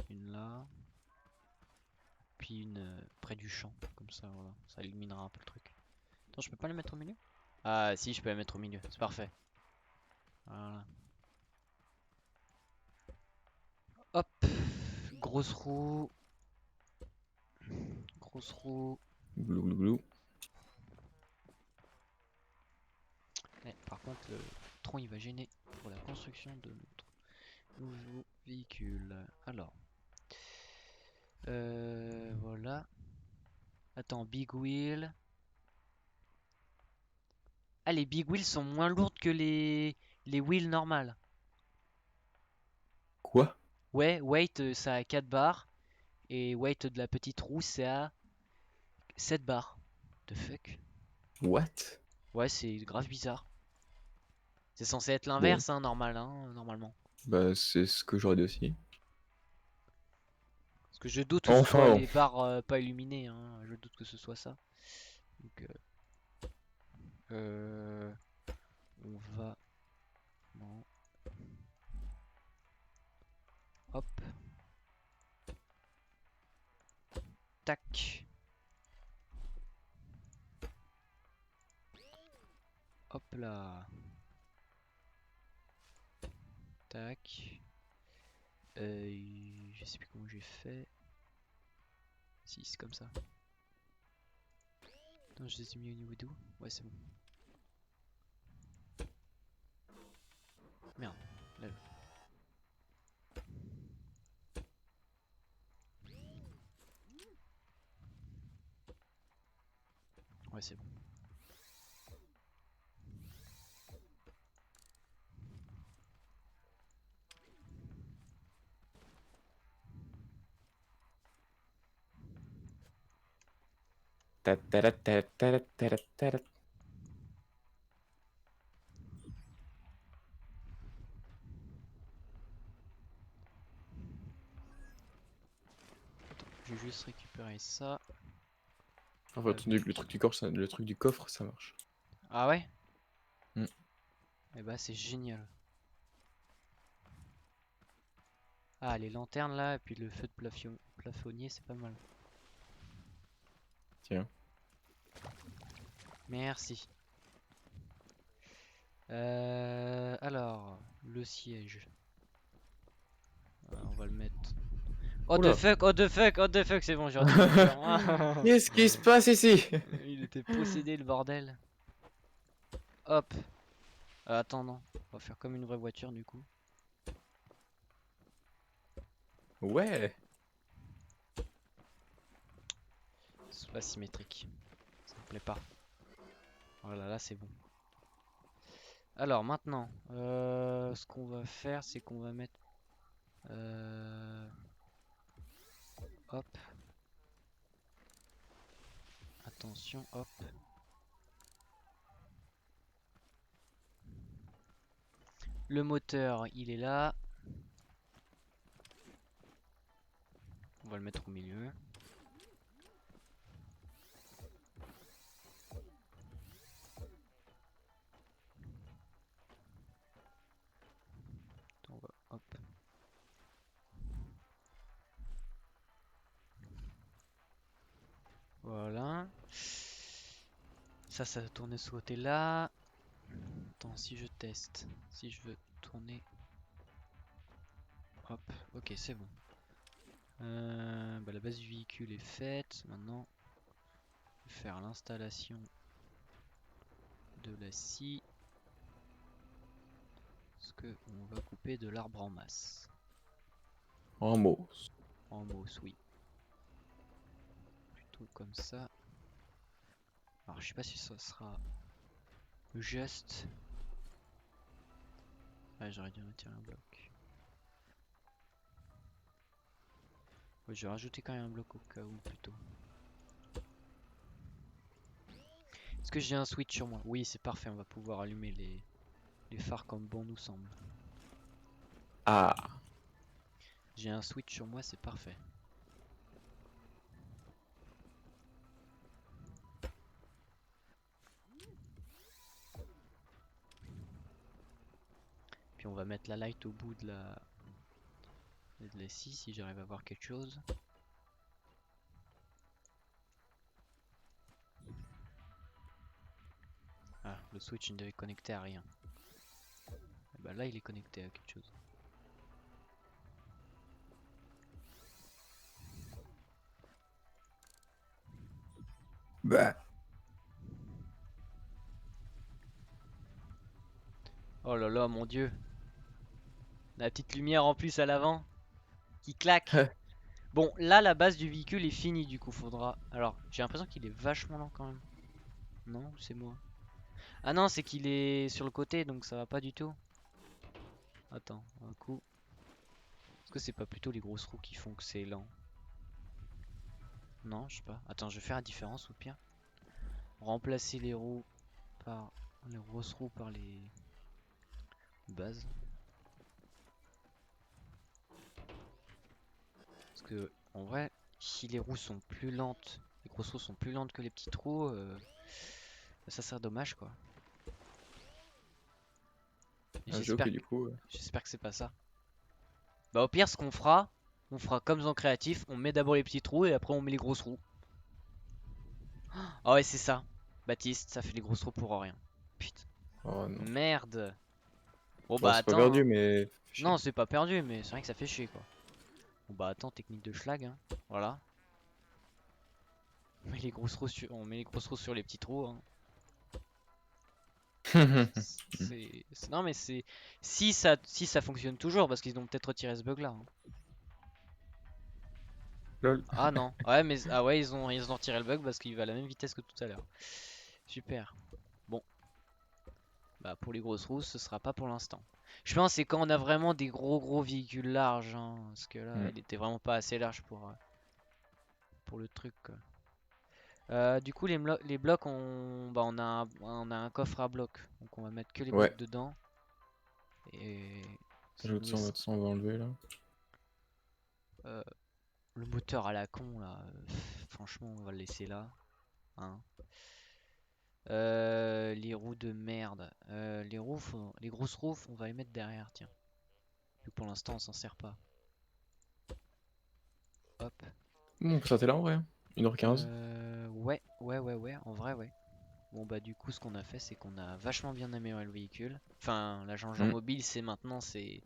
Une là. Puis une près du champ. Comme ça, voilà. Ça éliminera un peu le truc. Attends, je peux pas les mettre au milieu? Ah si, je peux les mettre au milieu. C'est parfait. Voilà. Hop. Grosse roue. Grosse roue. Glou glou glou. Mais par contre, le tronc il va gêner pour la construction de notre nouveau véhicule. Alors. Voilà. Attends, big wheel. Ah, les big wheels sont moins lourdes que les wheels normales. Quoi? Ouais, weight, ça a 4 barres. Et weight de la petite roue, c'est à 7 barres. The fuck? What? Ouais, c'est grave bizarre. C'est censé être Bon, l'inverse, hein, normal, hein, normalement. bah c'est ce que j'aurais dit aussi. Parce que je doute que ce soit Enfin bon. les barres pas illuminées, hein. Je doute que ce soit ça. Donc, on va... Non. Hop. Tac. Hop là. Tac. Je sais plus comment j'ai fait. Si, c'est comme ça. Attends, je les ai mis au niveau d'où? Ouais, c'est bon. Merde. Là. Ouais, c'est bon. Ta ta ta ta ta ta ta ta ta. Je vais juste récupérer ça. Enfin, le truc du coffre, ça marche. Ah ouais? Mm. Eh bah c'est génial. Ah, les lanternes là, et puis le feu de plafonnier, c'est pas mal. Tiens. Merci. Alors, le siège. On va le mettre. Oh the Oula. fuck, oh the fuck, oh the fuck, c'est bon, j'ai raté une voiture. Qu'est-ce qui se passe ici? Il était possédé le bordel. Hop. Attends, non. On va faire comme une vraie voiture du coup. Ouais. C'est pas symétrique. Ça me plaît pas. Voilà, là c'est bon. Alors maintenant, ce qu'on va faire, c'est qu'on va mettre... hop. Attention, hop. Le moteur, il est là. On va le mettre au milieu. On va, hop. Voilà. Ça va tourner ce côté-là. Attends, si je teste, si je veux tourner... Hop, ok, c'est bon. Bah, la base du véhicule est faite. Maintenant, je vais faire l'installation de la scie. Parce que on va couper de l'arbre en masse. En mots. En mousse, oui. Plutôt comme ça. Alors, je sais pas si ça sera juste. Ah, j'aurais dû retirer un bloc. Ouais, je vais rajouter quand même un bloc au cas où plutôt. Est-ce que j'ai un switch sur moi? Oui, c'est parfait, on va pouvoir allumer les phares comme bon nous semble. Ah. J'ai un switch sur moi, c'est parfait. Puis on va mettre la light au bout de la scie si j'arrive à voir quelque chose. Ah, le switch ne devait connecter à rien. Et bah là il est connecté à quelque chose. Bah. Oh là là, mon dieu. La petite lumière en plus à l'avant qui claque. Bon, là la base du véhicule est finie du coup, faudra... Alors, j'ai l'impression qu'il est vachement lent quand même. Non, c'est moi. Ah non, c'est qu'il est sur le côté donc ça va pas du tout. Attends, un coup. Est-ce que c'est pas plutôt les grosses roues qui font que c'est lent? Non, je sais pas. Attends, je vais faire la différence au pire. Remplacer les roues par les grosses roues par les bases. Parce que en vrai, si les roues sont plus lentes, les grosses roues sont plus lentes que les petites roues, ça serait dommage quoi. Un jeu que du coup. J'espère que c'est pas ça. Bah au pire, ce qu'on fera, on fera comme dans créatif, on met d'abord les petites roues et après on met les grosses roues. Ah ouais, c'est ça. Baptiste, ça fait les grosses roues pour rien. Putain. Oh non. Merde. Bon Bon, bah c'est pas attends, perdu, hein. mais. Non, c'est pas perdu, mais c'est vrai que ça fait chier quoi. Bon bah attends, technique de schlag, hein. Voilà. On met les grosses roues sur les petits trous, hein. Non mais c'est... Si ça fonctionne toujours, parce qu'ils ont peut-être retiré ce bug là, hein. Lol. Ah non, ouais mais... Ah ouais, ils ont retiré le bug parce qu'il va à la même vitesse que tout à l'heure. Super. Bon, bah pour les grosses roues, ce sera pas pour l'instant. Je pense que c'est quand on a vraiment des gros véhicules larges, hein, parce que là, Mm. il était vraiment pas assez large pour le truc, quoi. Du coup, les blocs, on a un coffre à blocs. Donc on va mettre que les Ouais. blocs dedans. Et ça J'ajoute nous ça, laisse on va enlever là. euh, le moteur à la con là. Franchement, on va le laisser là. Hein. Les roues de merde. Les grosses roues, on va les mettre derrière, tiens. Vu que pour l'instant, on s'en sert pas. Hop. Bon, on peut s'arrêter là en vrai, hein. 1h15. Ouais. En vrai, ouais. Bon, bah, du coup, ce qu'on a fait, c'est qu'on a vachement bien amélioré le véhicule. Enfin, la Jean-Jean Hmm. mobile, c'est maintenant, c'est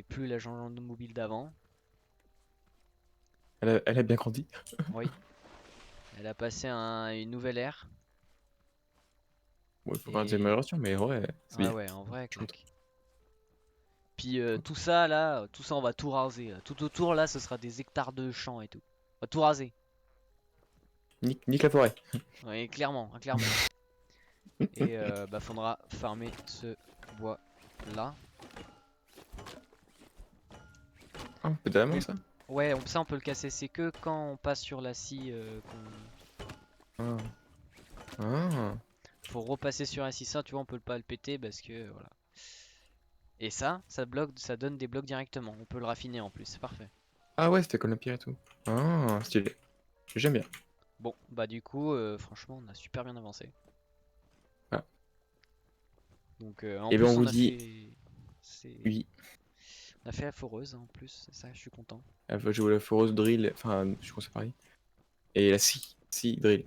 plus la Jean-Jean mobile d'avant. Elle a bien grandi. Oui. Elle a passé une nouvelle ère. Bon, il faut quand même des Et. améliorations, mais ouais, c'est Ah bien. ouais, en vrai, Chouette. claque. Puis tout ça là, tout ça on va tout raser là. Tout autour là, ce sera des hectares de champs et tout. On va tout raser. Nique la forêt. Oui, clairement, hein, clairement. Et bah faudra farmer ce bois là. Ah, un peu d'amont Mais ça. ouais, ça on peut le casser. C'est que quand on passe sur la scie qu'on Ah. Ah. faut repasser sur la scie. Ça, tu vois, on peut pas le péter parce que voilà. Et ça bloque, ça donne des blocs directement. On peut le raffiner en plus, c'est parfait. Ah ouais, c'était comme la pierre et tout. Ah, stylé. J'aime bien. Bon, bah du coup, franchement, on a super bien avancé. Ah. Donc en Et ben on plus, vous dit c'est, oui. on a fait la foreuse hein, en plus. C'est ça, je suis content. Elle va jouer la foreuse drill. Enfin, je crois que c'est pareil. Et la scie drill.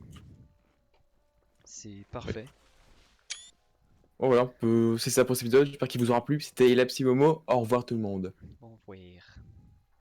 C'est Ouais. parfait. Bon voilà, c'est ça pour cet épisode. J'espère qu'il vous aura plu. C'était la Momo. Au revoir tout le monde. Bon, voir.